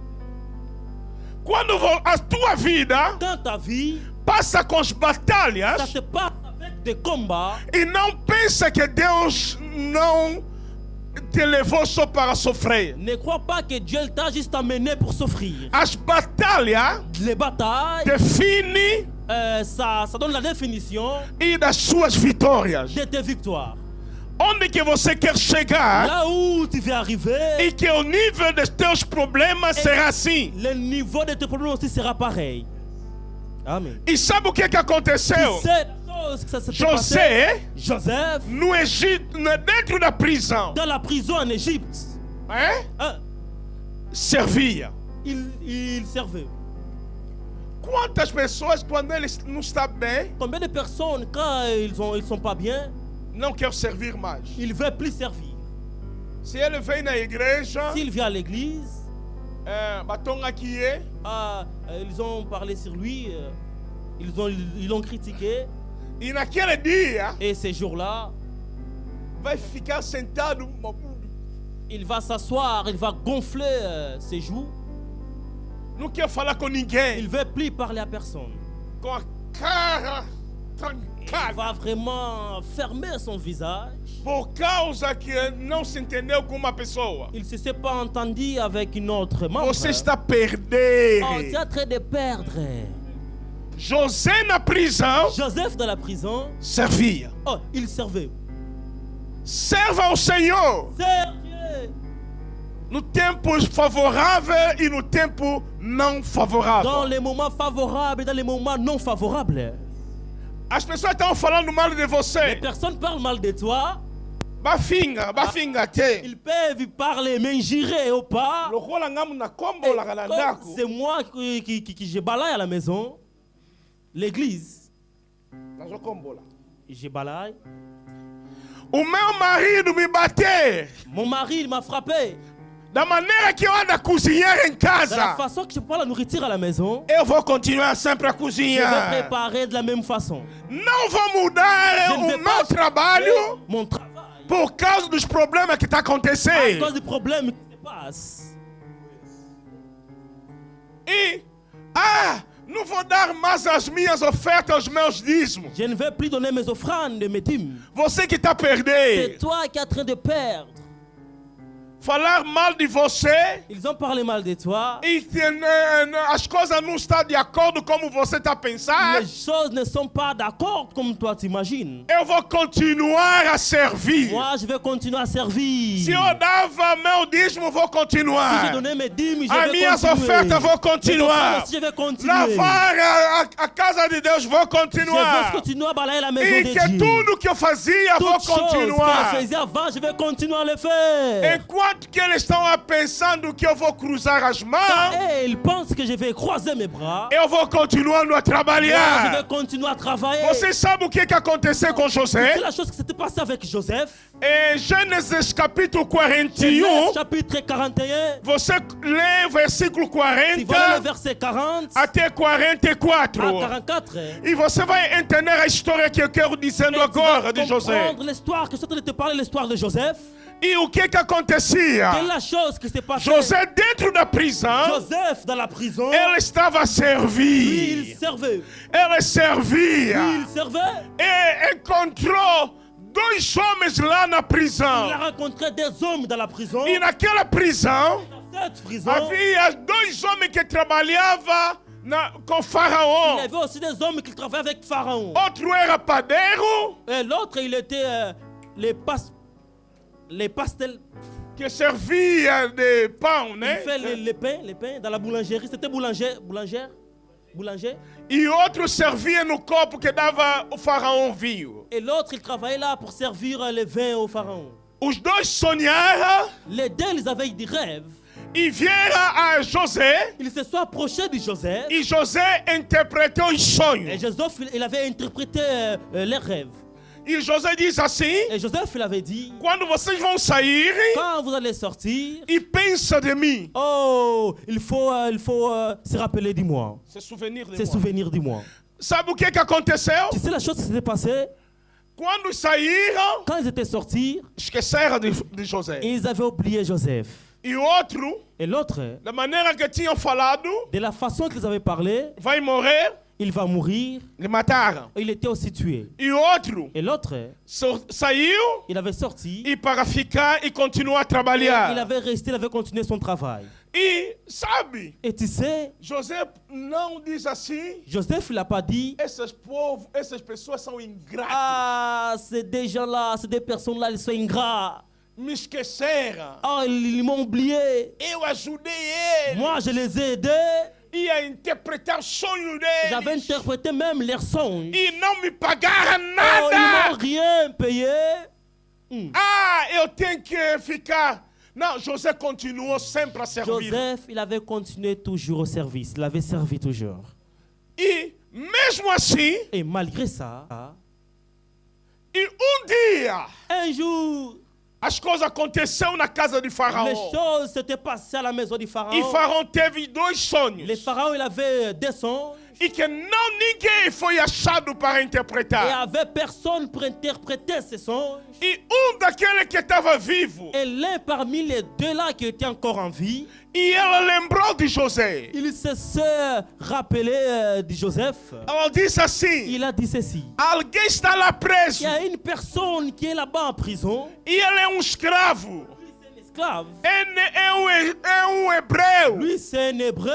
Quando a tua vida Dans ta vie, passa com as ça batalhas se passe avec des combats. e não pensa que Deus não te levou só para sofrer. Ne crois pas que Dieu t'a juste amené pour souffrir. As batalhas Les batailles, definem ça donne la définition e das suas vitórias. de tes victoires. Onde que você quer chegar Là où tu veux arriver, e que o nível dos teus problemas será assim. le niveau de tes problèmes aussi sera pareil. Amen. E sabe o que aconteceu? C'est la chose que ça s'est passé. José, Joseph, no Egito, dentro da prisão, dans la prison en Égypte, hein, servia. il servait. Quantas pessoas, quando eles não estão bem, Combien de personnes, quand ils sont pas bien, não querem servir mais? ils ne veulent plus servir. Se ele vem na igreja, S'il vient à l'église, batom aqui ils ont parlé sur lui, ils l'ont critiqué, e naquele dia et ces jours-là, vai ficar sentado, il va s'asseoir, il va gonfler ses joues, não quer falar com il ninguém, ne veut plus parler à personne. com a cara Il trancada, va vraiment fermer son visage. por causa que não se entendeu com uma pessoa. Il ne s'est pas entendu avec une autre membre. Você está a Oh, tu perder. es en train de perdre. José na prisão Joseph dans la prison, servia. oh, il servait. Serva ao Senhor Serve Dieu. no tempo favorável e no tempo não Dans favorável. les moments favorables et dans les moments non favorables. As pessoas estão falando mal de Les você. personnes parlent mal de toi. Bafinga te. Ils peuvent parler, m'injurer ou pas. Lokola ngamu na kombo Et la comme ndako. c'est moi qui je balaye à la maison, l'église, Nazo kombo la. je balaye. O meu marido me bateu Mon mari, il m'a frappé. da maneira que eu ando a cozinhar em De la casa. façon que je prends la nourriture à la maison, Eu vou continuar sempre a je vais cozinhar. préparer de la même façon. Não vou mudar Je ne vais o pas meu trabalho mon travail por causa dos problemas que está à acontecendo. cause du problème qui se passe. E, não vou dar mais as minhas ofertas, os meus dízimos. Je ne vais plus donner mes offrandes, mes dîmes. Você que está a C'est perder. toi qui es en train de perdre. Falar mal de você Ils ont parlé mal de toi. e as coisas não estão de acordo como você está a pensar. Les choses ne sont pas d'accord comme toi t'imagines. Eu vou continuar a servir. Moi, je vais continuer à servir. Se eu dava meu dízimo, vou Si j'ai continuar. donné mes dîmes, je As vais minhas continuer. ofertas, vou Mes continuar. offrandes aussi, je vais continuer. Lavar a casa de Deus, vou Je vais continuar. continuer à balayer la maison E de que Dieu. tudo que eu fazia, vou Toutes choses continuar. que je faisais avant, je vais continuer à le faire. Enquanto que eles estão pensando que eu vou cruzar as mãos, Et ils pensent que je vais croiser mes bras. eu vou continuando a Moi, je vais trabalhar. continuer à travailler. Você sabe o que aconteceu com C'est José? la chose qui s'était passée avec Joseph. Em Gênesis capítulo Genèse 41, chapitre 41. você lê versículo Si voilà le 40 verset 40 até à 44. 44. E você vai entender a história que eu quero dizendo Et tu vas agora de José. comprendre l'histoire que je suis en train de te parler, l'histoire de Joseph. E o que acontecia? Quelle est la chose qui s'est passée? José dentro da prisão, Joseph dans la prison. ele estava a Lui, servir. il servait. Ele servia. Lui, il servait. E encontrou dois homens lá na Il a prisão. rencontré des hommes dans la prison. E naquela prisão Dans cette prison, havia dois homens que trabalhavam com il y Faraó. avait aussi des hommes qui travaillaient avec Pharaon. Outro era padeiro Et l'autre, il était les pastels. que servia de pão, Il né? fait les pains dans la boulangerie. C'était boulanger. E outro servia no copo que dava o faraó vinho. Et l'autre, il travaillait là pour servir le vin au pharaon. Os dois sonharam Les deux, ils avaient des rêves. e vieram a José. Ils se sont approchés de Joseph. E José interpretou os Et sonhos. Joseph, il avait interprété leurs rêves. E José diz assim: Et Joseph, il avait dit, quando vocês vão sair, quand vous allez sortir, e pensa de mim. oh, il faut se rappeler de moi. Se souvenir de Se moi. souvenir de moi. Sabe o que aconteceu? Tu sais la chose qui s'était passée? Quando saíram, Quand ils étaient sortis, esqueceram de José. ils avaient oublié Joseph. E outro, Et l'autre, da maneira que tinham falado, de la façon qu'ils avaient parlé, vai morrer, il va mourir. le mataram. Il était aussi tué. E outro, Et l'autre, saiu il avait sorti. e para ficar e continuar a Il trabalhar. avait resté, il avait continué son travail. E sabe, Et tu sais, José não diz assim: Joseph, il n'a pas dit, essas pessoas são ingratas. ah, c'est des gens-là, c'est des personnes-là, ils sont ingrats. Me esqueceram. Ah, ils m'ont oublié. Eu ajudei eles. Moi, je les ai aidés. Ia interpretar o sonho J'avais deles. interprété même leurs songes. E não me pagaram Oh, ils nada. m'ont rien payé. Ah, eu tenho que ficar. Não, José continuou sempre a servir. Joseph, il avait continué toujours au service. Il avait servi toujours. E mesmo assim, Et malgré ça, e dia, un jour, as coisas aconteceram na casa de les Faraó. choses s'étaient passées à la maison du E pharaon. Faraó teve dois sonhos. Le pharaon, il avait des songes. E que não ninguém foi achado para Et interpretar. avait personne pour interpréter ces songes. E daquele que estava vivo. Et l'un parmi les deux là qui était encore en vie, E ela lembrou de José. il s'est rappelé de Joseph. Ela disse assim: Il a dit ceci. alguém está lá Il preso. y a une personne qui est là-bas en prison. E ele é escravo. Lui, c'est un esclave. É hebreu. Lui, c'est un hébreu.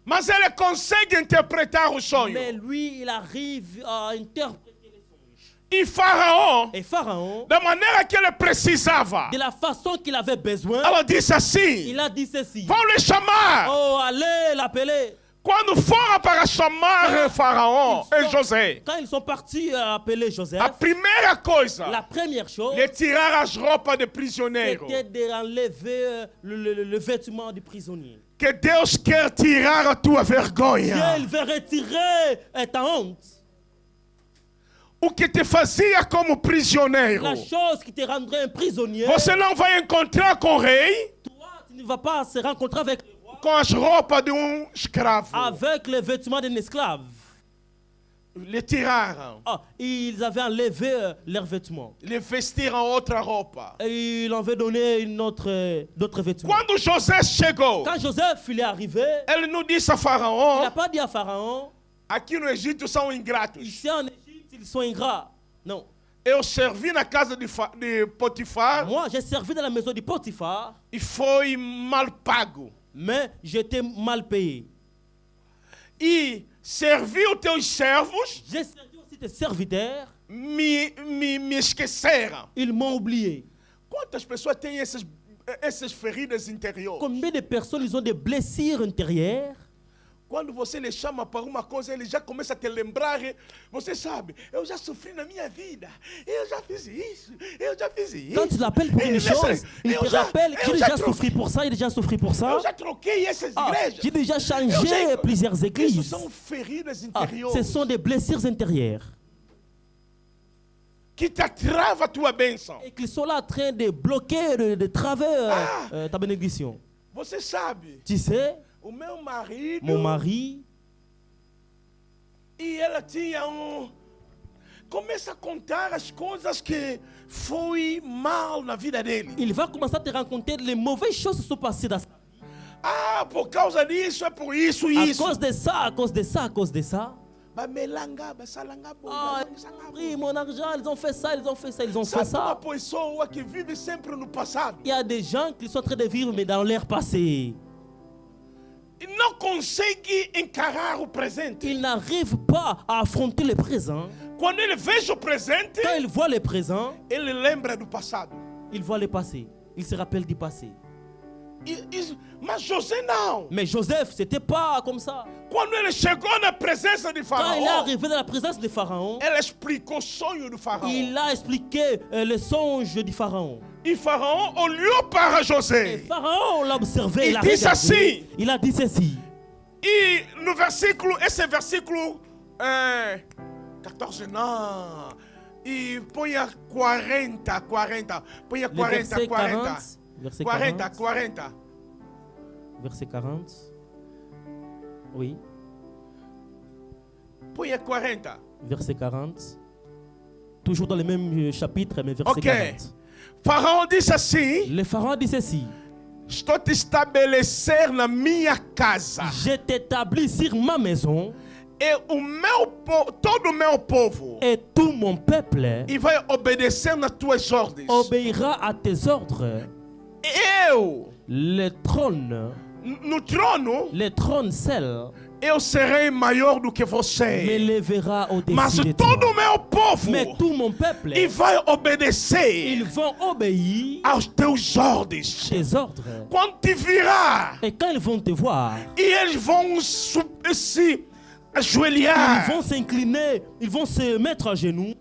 Mas ele consegue interpretar o sonho. Mais lui, il arrive à interpréter les songes. E Faraó, Et Pharaon, da maneira que ele precisava, de la façon qu'il avait besoin, ela disse assim: il a dit ceci. vão lhe chamar. Oh, allez l'appeler. Quando foram para chamar Faraó e José, Quand ils sont partis appeler Joseph, a primeira coisa, la première chose, lhe tirar as roupas de prisioneiro. c'était d'enlever le vêtement du prisonnier. Que Deus quer tirar a tua Dieu, vergonha. il veut retirer ta honte. O que te fazia como prisioneiro. La chose qui te rendrait un prisonnier, Você não vai encontrar com o rei toi, tu ne vas pas se rencontrer avec le roi com as roupas de escravo. avec les vêtements d'un esclave. Le tiraram. Ah, ils avaient enlevé leurs vêtements. Le vestiram outra roupa. Et ils avaient donné d'autres vêtements. Quando José chegou, Quand Joseph il est arrivé, ele não disse a il n'a Faraó: pas dit à Pharaon, aqui no Egito são ingratos. ici en Égypte, ils sont ingrats. Non. Eu servi na casa de Potifar Moi, j'ai servi dans la maison de Potiphar, e foi mal pago. mais j'étais mal payé. E servi os teus servos, J'ai servi aussi des serviteurs, me esqueceram. ils m'ont oublié. Quantas pessoas têm essas feridas interiores? Combien de personnes ils ont des blessures intérieures? Quando você lhe chama para uma coisa, ele já começa a te lembrar. Você sabe, eu já sofri na minha vida. Eu já fiz isso. Eu já fiz isso. Quand tu l'appelles pour une chose, il te rappelle que j'ai déjà souffri pour ça, il a déjà souffri pour ça. Eu já troquei essas Ah, igrejas. j'ai déjà changé Eu já- plusieurs Isso églises. são feridas Ah, interiores ce sont des blessures intérieures que te trava a tua bênção. et qui sont là en train de bloquer, de traver ta bénédiction. Você sabe, Tu sais, o meu marido mon mari, e ela tinha começa a contar as coisas que foi mal na vida dele. il va commencer à te raconter les mauvaises choses qui sont passées dans sa vie. Ah, por causa disso, é por isso, À isso. cause de ça, à cause de ça, à cause de ça. Bamelanga, basalanga, Ah, ils ont pris mon argent, ils ont fait ça, ils ont fait ça, ils ont fait Sabe uma ça. pessoa que vive sempre no passado Il y a des gens qui sont en train de vivre, mais dans leur passé. e não consegue encarar o presente. Ils n'arrivent pas à affronter le présent. Quando ele veja o presente, Quand ils voient le présent, ele lembra do passado. ils voient le passé. Il se rappelle du passé. Mas José não. Mais Joseph, c'était pas comme ça. Quando ele chegou na presença de Quand il est Faraó, arrivé dans la présence de Pharaon, ele explicou o sonho do Faraó. il a expliqué le songe du Pharaon. E Faraó olhou para Et José. Pharaon l'a observé, il a Il dit regardé. ceci. Il a dit ceci. E no versículo, esse versículo 14 não. E ponha 40. Ponha Le 40, verset 40. 40. Verset 40, 40. 40. Verset 40. Oui. Ponha 40. Verset 40. Toujours dans le même chapitre, mais verset Ok. 40. Faraó disse assim: Le Pharaon dit ceci. estou te estabelecer na minha casa. Je t'établis sur ma maison E o todo o meu povo et tout mon peuple e vai obedecer nas tuas ordens. obéira à tes ordres. Eu, Le trône, no trono, le trône seul eu serei maior do que você. m'élèvera Mas au-dessus de todo toi. o meu povo Mais tout mon peuple, e vai obedecer ils vont obéir aos teus ordens. tes ordres. Quando te virar, Et quand ils vont te voir, e eles vão se ils ajoelhar vont s'incliner, ils vont se mettre à genoux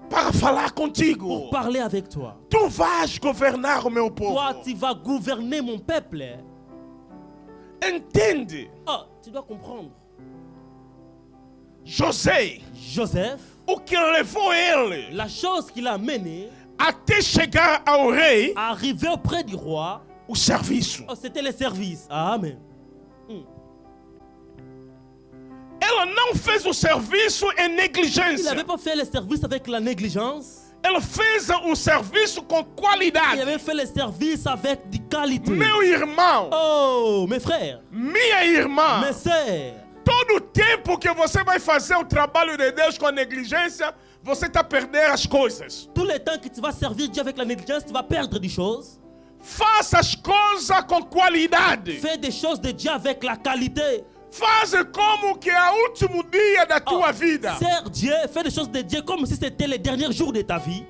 para falar pour contigo. parler avec toi. Tu vais governar o meu povo. Toi, tu vas gouverner mon peuple. Entende? Oh, tu dois comprendre. José, Joseph, o que levou ele la chose qu'il a menée até chegar ao rei, à arriver auprès du roi, o serviço. oh, c'était le service. Amen. Ela não fez o serviço em Il negligência. n'avait pas fait le service avec la négligence. Ela fez o serviço com Il qualidade. avait fait le service avec du qualité. Meu irmão, Oh, mes frères, minha irmã, mes sœurs, todo o tempo que você vai fazer o trabalho de Deus com a negligência, você está perdendo as coisas. tout le temps que tu vas servir Dieu avec la négligence, tu vas perdre des choses. Faça as coisas com qualidade. Fais des choses de Dieu avec la qualité. Faz como que é o último dia da tua vida. Sers Dieu, fais des choses de Dieu comme si c'était les derniers jours de ta vie.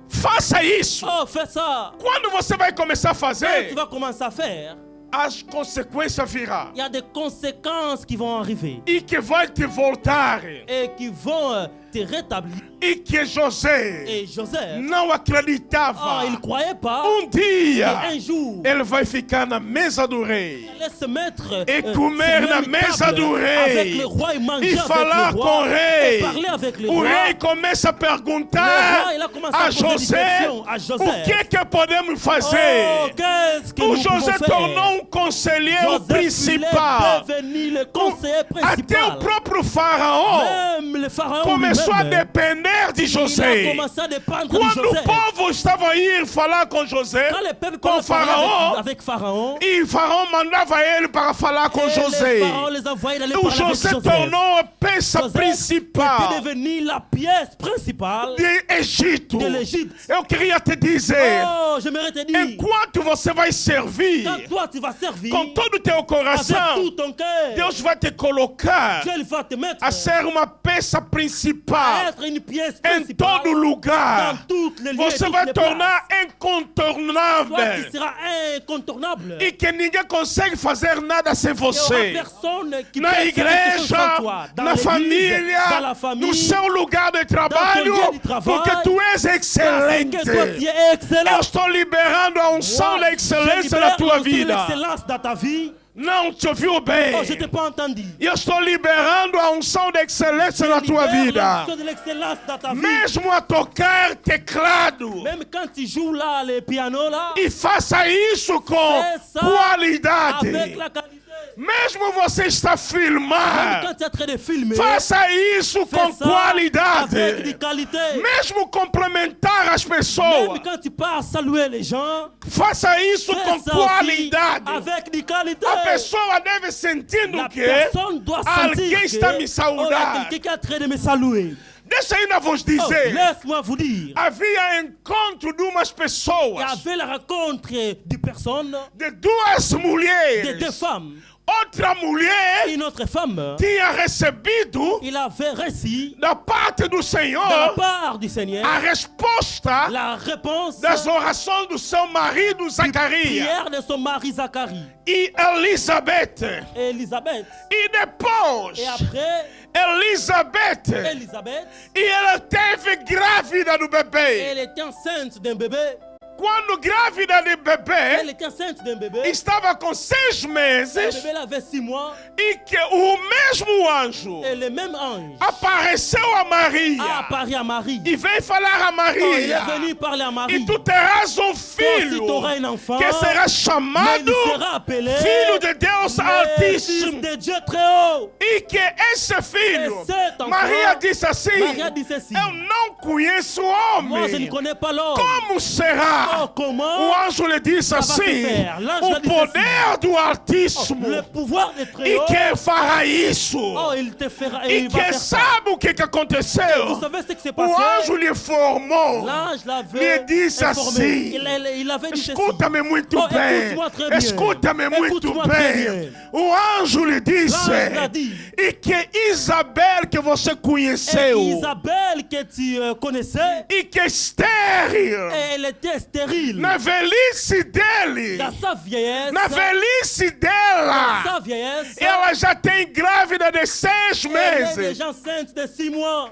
Faça isso. Oh, fais ça. Quando você vai começar a Quand tu fazer, vas commencer à faire, as consequências virão. il y a des conséquences qui vont arriver E que vai te voltar. et qui vont te rétablir. E que José Et Joseph, não acreditava. il ne croyait pas. Dia Et un jour, ele vai ficar na mesa do rei il allait se mettre e comer sur na une mesa table do avec rei le roi et manger e avec falar le com roi o rei. et parler avec le O roi. rei começa a Le perguntar roi, il a commencé à a poser des José questions à o Joseph. que podemos Oh, fazer. qu'est-ce que O nous José pouvons tornou faire? conselheiro Joseph, il principal. est devenu le conseiller Até o principal. próprio faraó Même le pharaon começou a lui-même, depender de il a José. commencé à dépendre de Quando o Joseph. povo estava a ir falar com José, Quand le peuple com commence à parler Faraó, avec Pharaon, e Faraó mandava ele para falar com et José. le pharaon les envoyait d'aller O parler avec José Joseph. tornou a peça Joseph principal était devenu la pièce principale de Egito. de l'Égypte. Eu queria te dizer, Oh, j'aimerais te dire, enquanto você vai servir quand toi tu vas servir com todo o teu avec coração, tout ton cœur, Deus vai te colocar Dieu il va te mettre a ser uma peça à principal être une pièce em principale todo lugar. dans toutes les lieux, Você toutes vai les tornar places. Toi incontornável tu seras incontournable. e que ninguém consegue fazer nada sem Il y aura você. personne qui peut Na faire quelque chose sans igreja, toi. Dans na l'église, dans família, la famille, no seu lugar de trabalho, lieu de travail, porque tu és parce que excelente. toi tu es excellent. Eu estou liberando a unção Moi, da je excelência libère na tua l'onction de vida. l'excellence dans ta vie. Não te ouviu bem? Oh, je t'ai pas entendu. Eu estou liberando a unção da excelência na tua Libère vida. l'onction de l'excellence dans ta vie. Mesmo a tocar teclado. Même quand tu joues là, le piano là, E faça isso com fais ça qualidade. avec la qualité. Mesmo você está Même filmar, quand tu es en train de filmer, faça isso fais com ça avec qualidade. des qualités. Mesmo complementar as pessoas, Même quand tu pars saluer les gens, faça isso fais com ça aussi qualidade. avec des qualités. A pessoa deve sentindo La que personne doit sentir alguém que está me oh, il y a saudar. quelqu'un qui est en train de me saluer. Deixa eu ainda vos Oh, dizer, laisse-moi vous dire, havia encontro de umas il y pessoas, avait la rencontre de personnes, de duas de deux mulheres. femmes. outra mulher Une autre femme, tinha recebido il avait reçu da parte do de la Senhor part du Seigneur a resposta la réponse das orações do seu marido Zacarias prière de son mari Zacharie e Elizabeth. et Élisabeth. E depois, Et après, Elizabeth, Élisabeth, e ela teve grávida do bebê. elle était enceinte d'un bébé. Quando grávida de Elle bebê, était enceinte d'un bébé. estava com 6 Le meses bébé elle avait 6 mois. e que o mesmo anjo Et le même ange apareceu a a Maria apparu à Marie. e veio falar a Oh, il est Maria: venu parler à Marie. e tu terás um Toi aussi, filho tu auras un enfant. que será Mais chamado il sera appelé Filho de Deus le Fils Altíssimo. de Dieu très haut. E que esse filho, Et cet enfant, Maria disse assim: Maria disse assim: eu não conheço moi, je ne homem. connais pas l'homme. Como será? Oh, comment O anjo lhe disse va se assim: faire? L'ange o lhe disse poder do Altíssimo. le pouvoir de très E haut? quem fará isso? Oh, il te fera et E il va quem faire ça. sabe o que aconteceu? Vous savez ce qui s'est O passé? anjo lhe formou. L'ange l'avait Lhe disse informé. assim: Il avait dit ceci. escuta-me muito Oh, bem. écoute-moi très bien. Escuta-me muito Écoute-moi très bem. bien. O anjo lhe disse: L'ange l'a dit. e que Isabel que você Et conheceu, Isabelle que tu connaissais, e que estéril, elle était stérile. na velhice dele, Dans sa vieillesse, na velhice dans dela, sa vieillesse, ela já tem grávida de 6 elle est meses. déjà enceinte de 6 mois.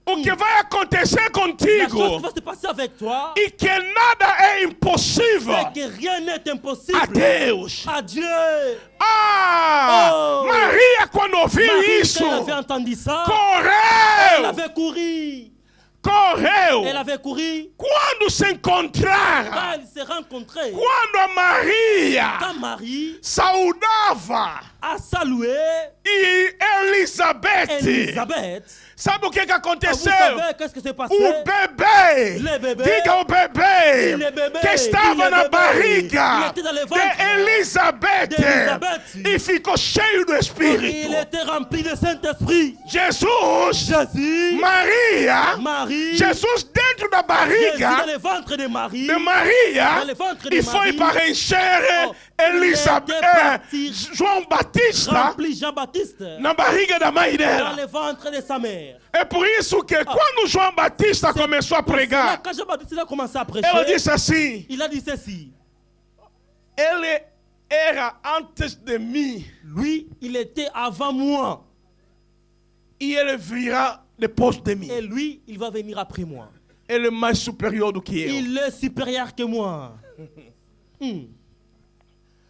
O que vai acontecer La chose qui contigo va se passer avec toi, e que nada é impossível c'est que rien n'est impossible a Deus. à Dieu. Ah! Oh! Maria, quando ouviu Marie, isso, quand elle avait entendu ça, elle correu, avait couru. correu. Elle avait couru. Quando se encontraram, Quand elle s'est rencontrée, quando a Maria quand Marie saudava a salué e Elizabeth, Elisabeth, sabe o que vous aconteceu? savez qu'est-ce qui s'est passé? O bebê, Le bébé, diga o bebê, le bebê, que estava le na bebê, barriga il était dans le ventre de Elizabeth d'Elisabeth. e ficou cheio do il Espírito. était rempli de Saint-Esprit. Jesus, Jésus, Maria, Marie, Jesus dentro da Jésus barriga dans le ventre de Marie, de Maria dans le ventre de e foi Marie, para encher Oh, Elizabeth, ele é partir João Batista rempli Jean-Baptiste na barriga da mãe dans dela. le ventre de sa mère. É por isso que quando João Batista começou a Là, pregar, quand Jean-Baptiste a commencé à prêcher, ela disse assim: il a dit ceci. ele era antes de mim Lui, il était avant moi. e ele virá depois de mim. Et lui, il va venir après moi. Ele é mais superior do que eu. Il est supérieur que moi.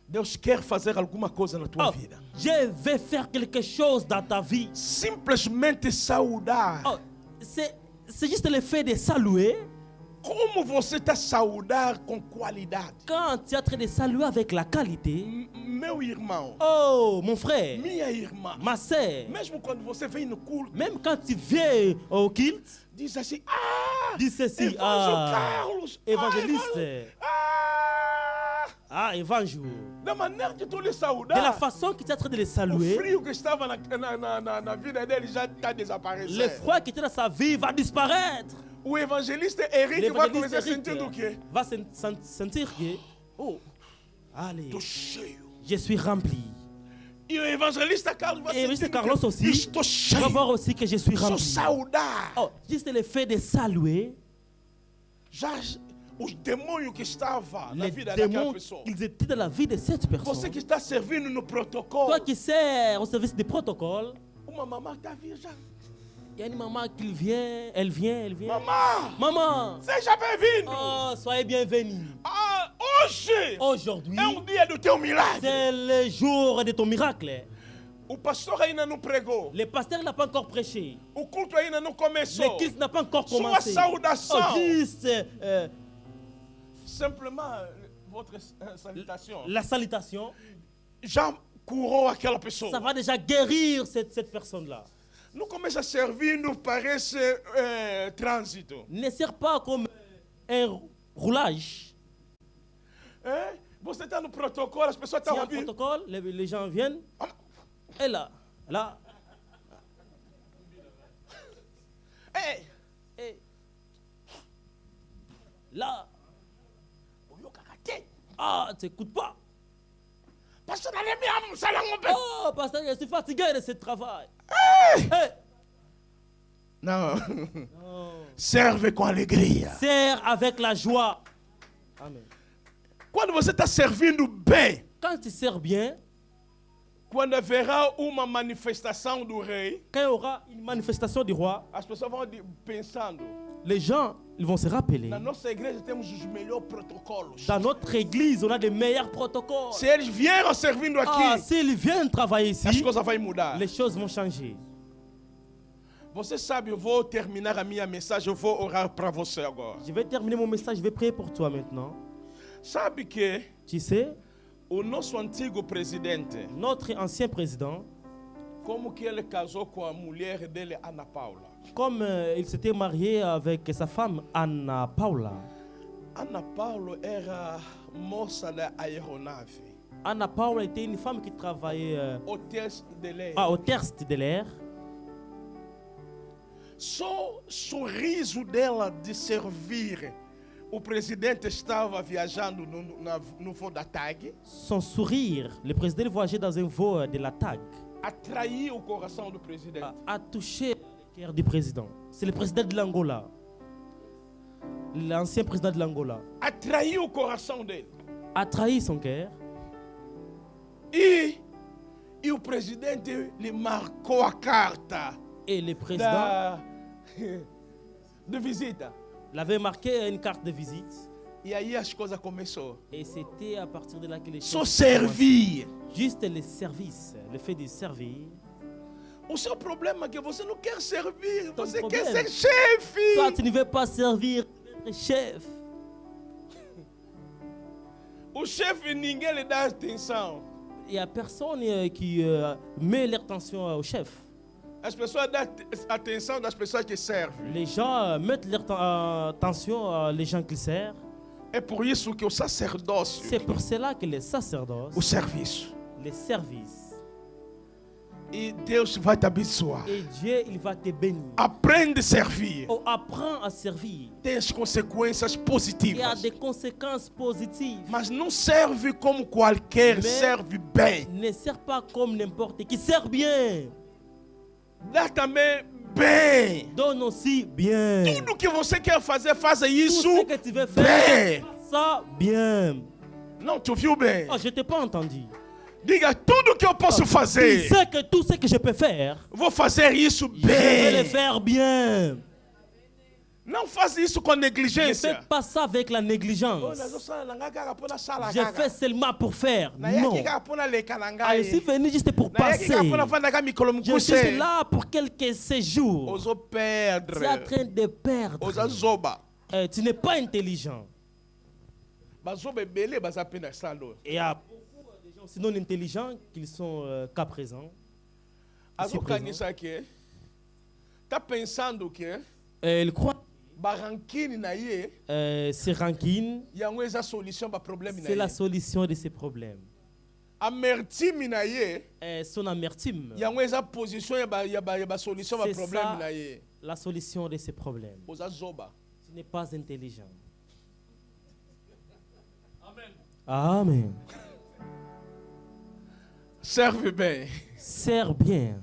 Deus quer fazer alguma coisa na tua Oh, vida. je vais faire quelque chose dans ta vie. Simplesmente saudar. Oh, c'est juste le fait de saluer. Como você está a saudar com qualidade? Quand tu es en train de saluer avec la qualité. Meu irmão, Oh, mon frère, minha irmã, ma sœur, mesmo quando você vem no culto, même quand tu viens au culte, diz assim: ah, dis ceci. Evangelho Carlos, Évangéliste. ah, Évangile. da maneira que tu lhe De la saudar, façon que tu es en train de le o saluer, frio que estava na vida dele já está desaparecendo. le froid qui était dans sa vie va disparaître. O evangelista Henrique vai começar a L'évangéliste sentir o quê? va sentir que, oh, allez, Estou cheio. je suis rempli. E o evangelista Carlos vai Et sentir M. Carlos aussi estou va cheio. voir aussi que je suis Só rempli. saudar. Oh, juste le fait de saluer, Já os demônios que estavam na les vida daquela démons, pessoa. ils étaient dans la vie de cette personne. Você que está servindo no Toi protocolo. qui sers au service des protocoles, Uma mamãe está virgem. il y a une maman qui vient, elle vient. Mamãe, Maman, seja bem-vindo. oh, soyez bienvenue. Ah, hoje Aujourd'hui, é dia do teu milagre. c'est le jour de ton miracle. O pastor ainda não pregou. Le pasteur n'a pas encore prêché. O culto ainda não começou. Le culte n'a pas encore Sua commencé. saudação. Oh, juste Simplement, votre salutation. la salutation, Já curou aquela pessoa. ça va déjà guérir cette personne-là. Não começa servindo, parece trânsito. Ne sert pas comme un roulage. Você está no protocolo, as pessoas C'est estão un ouvindo. protocole, les gens viennent. Et là, Ei, et là, o meu cacate. ah, tu n'écoutes pas. Pastor, ele me Oh, pasteur, je suis fatigué de ce travail. Hey. Non. Non. Serve com alegria. Sers avec la joie. Amen. Quando você está servindo bem, Quand tu sers bien, quando haverá uma manifestação do rei, quand il y aura une manifestation du roi, as pessoas vão pensando, les gens ils vont se rappeler. na nossa igreja temos os melhores protocolos. Dans notre église, on a des meilleurs protocoles. Se eles vieram servindo Ah, aqui, s'ils viennent travailler as ici, coisas vão mudar. les choses vont changer. Você sabe, eu vou terminar a minha mensagem, eu vou orar para você agora. Je vais terminer mon message, je vais prier pour toi maintenant. Sabe que Tu sais, o nosso antigo presidente, notre ancien président, como que ele casou com a mulher dele, Ana Paula? comme il s'était marié avec sa femme Anna Paula. Ana Paula era moça da aeronave, Anna Paula était une femme qui travaillait hôtesse de l'air. au Terst de l'air. Só o sorriso dela de servir. O presidente estava viajando no voo da TAG. Son sourire, le président voyageait dans un vol de la TAG, Atraiu o coração do presidente. a touché le cœur du président. C'est le président de l'Angola, l'ancien président de l'Angola, Atraiu o coração dele. a trahi son cœur. E o presidente lhe marcou a carta Et le président de visita. l'avait marqué une carte de visite. E aí as coisas começaram. Et c'était à partir de là que les Só choses servir. commencent. Juste le service, le fait de servir. O seu problema é que você não quer servir, Ton você problème. quer ser chefe. Toi, tu ne veux pas servir, tu veux être chef. O chefe ninguém lhe dá atenção. Il n'y a personne qui met l'attention au chef. As pessoas dão atenção das pessoas que servem. Les gens mettent leur attention aux gens qu'ils servent. É por isso que o sacerdócio, C'est pour cela que les sacerdoces, o serviço, les services, e Deus vai te abençoar. et Dieu, il va te bénir. Aprende a servir. Oh, apprends à servir. Tem as consequências Il y a positivas. des conséquences positives. Mas não serve como qualquer, Mais- serve bem. Ne sers pas comme n'importe qui. Sers bien. Dá também bem. Donne aussi bien. Tudo que você quer fazer, faça Tout isso ce que tu veux faire, bem. ça bien. Não, tu ouviu bem? Oh, je t'ai pas entendu. Diga, tudo que eu posso Tu fazer, sais que tout ce que je peux faire, vou fazer isso je vais le bem. faire bien. Não faz isso com Ne fais negligência. pas ça avec la négligence. Je fais seulement pour faire. Non. Je suis venu juste pour passer. Je suis là pour quelques séjours. Oso Tu es en perdre. train de perdre. Osa zoba. Tu n'es pas intelligent. Bazoba ebele baza pe na salo. Et il y a beaucoup de gens aussi non intelligents qui sont qu'à présent. Ici présents. Azokanisa que tá pensando que Ils croient barankini na ye que ces rancines, yango eza solution ba problème na c'est la ye. solution de ces problèmes. Amertime na ye Son amertume, yango eza position ya ba solution ba c'est problème ça na ye. la solution de ces problèmes. Oza zoba. Tu n'es pas intelligent. Amen. Serve bem. Sers bien.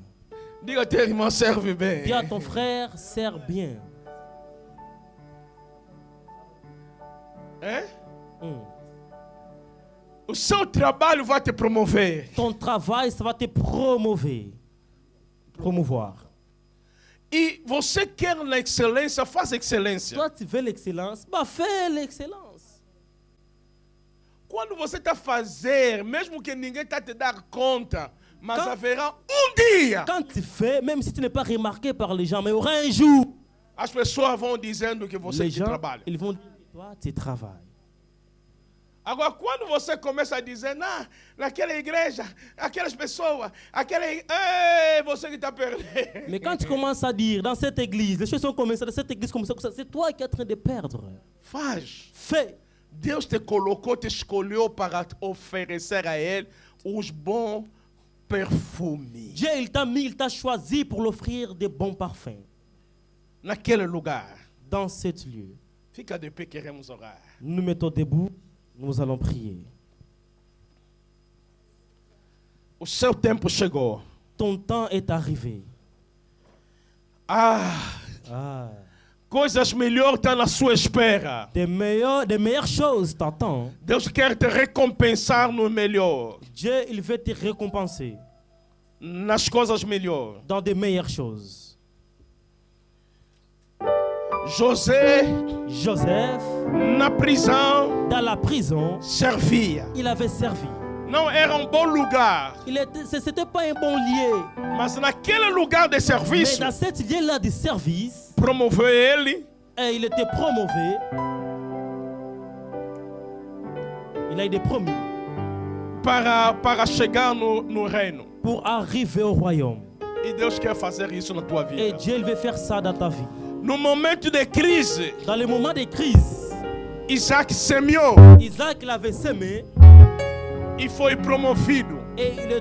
Diga teu irmão, serve bem. Dis à ton frère, sers bien. Hein? Hmm. O seu trabalho vai te promover. Ton travail, ça va te promouvoir. E você quer na excelência, faz excelência. Toi, tu veux l'excellence, bah fais l'excellence. Quando você está a fazer, mesmo que ninguém está a te dar conta, mas Quand- haverá dia. Quand tu fais, même si tu n'es pas remarqué par les gens, mais il y aura un jour, As pessoas vão dizendo que você les que gens, trabalha. ils vont dire, toi, tu travailles. Agora, quando você começa a dizer, naquela igreja, aquelas pessoas, ei, você que está perdendo. Mais quand tu commences à dire, dans cette église, les choses sont comme ça, dans cette église comme ça, c'est toi qui es en train de perdre. Faz. Fais. Deus te colocou, te escolheu para oferecer a Ele os bons perfumes. Dieu, il t'a mis, il t'a choisi pour l'offrir des bons parfums. Naquele lugar. Dans cet lieu, Fica de pé, queremos orar. nous nous mettons debout, nous allons prier. O seu tempo chegou. Ton temps est arrivé. Ah, Ah. coisas melhores estão na sua espera. Des meilleures choses t'attendent. Deus quer te recompensar no melhor. Dieu, il veut te récompenser Nas coisas melhores. dans des meilleures choses. José, Joseph, na prisão, dans la prison, servia. il avait servi. Não era bom lugar, C'était pas un bon lieu. mas naquele lugar de Mais serviço, dans cette lieu-là de service, promoveu ele et il était promové. Il a été promu para chegar no reino. pour arriver au royaume. E Deus quer fazer isso na tua Et vida. Dieu, il veut faire ça dans ta vie. No momento de crise, Dans les moments de crise, Isaac semeou Isaac l'avait semé e foi promovido. et il a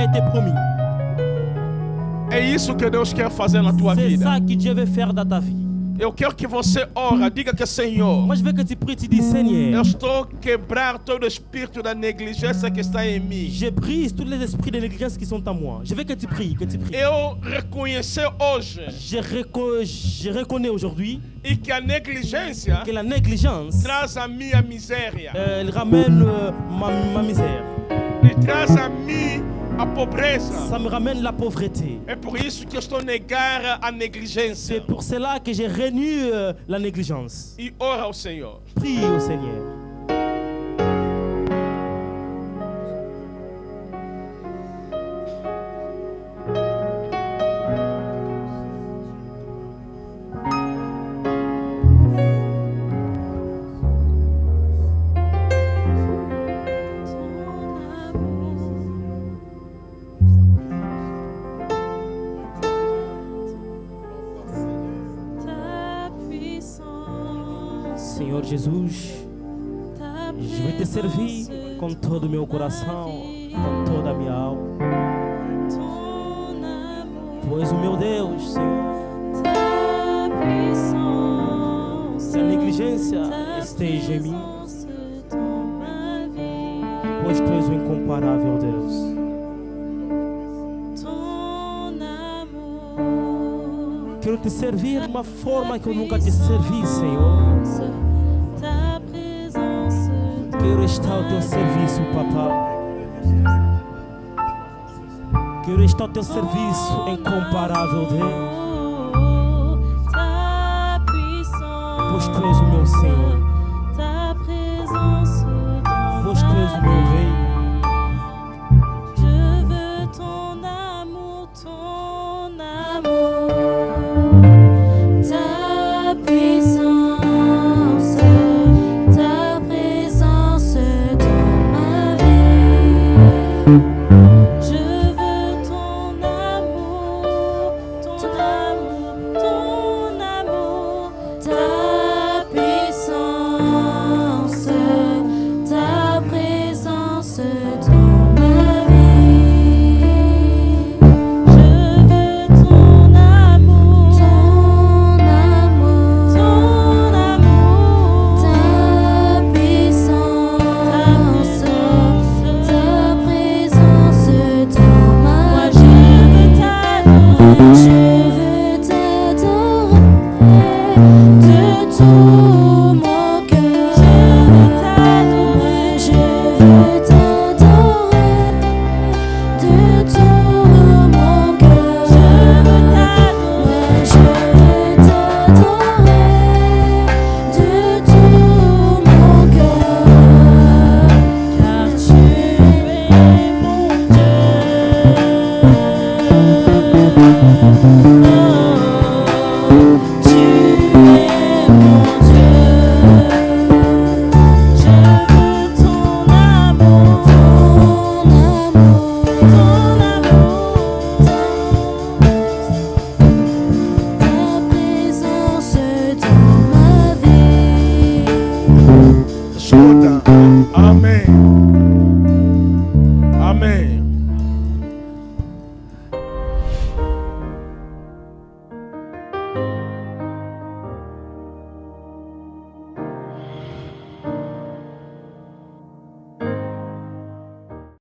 été promis. É isso que Deus quer fazer na tua C'est vida. ça que Dieu veut faire dans ta vie. Eu quero que você ora, diga que Senhor, Moi, je veux que tu pries, tu dis eu Seigneur, estou quebrar todo o espírito da negligência que está em mim. je brise tous les esprits de négligence qui sont en moi. Je veux que tu pries, que tu pries. Eu reconhecer hoje Je reconnais aujourd'hui e que a negligência que la négligence, traz a minha miséria elle ramène ma misère. e traz a mim a pobreza. Ça me ramène la pauvreté. É por isso que eu estou a negar a negligência. C'est pour cela que j'ai renié la négligence. E ora ao Senhor. Prie au Seigneur. Senhor Jesus, je vais te servir com todo o meu coração, com toda a minha alma. Tu és o meu Deus, Senhor. Que a negligência esteja em mim, pois tu és o incomparável Deus. Quero te servir de uma forma que eu nunca te servi, Senhor. Quero estar ao teu serviço, Papá. Quero estar ao teu serviço, incomparável Deus. Pois tu és o meu Senhor. Pois tu és o meu Rei. Je veux ton amour, ton amour.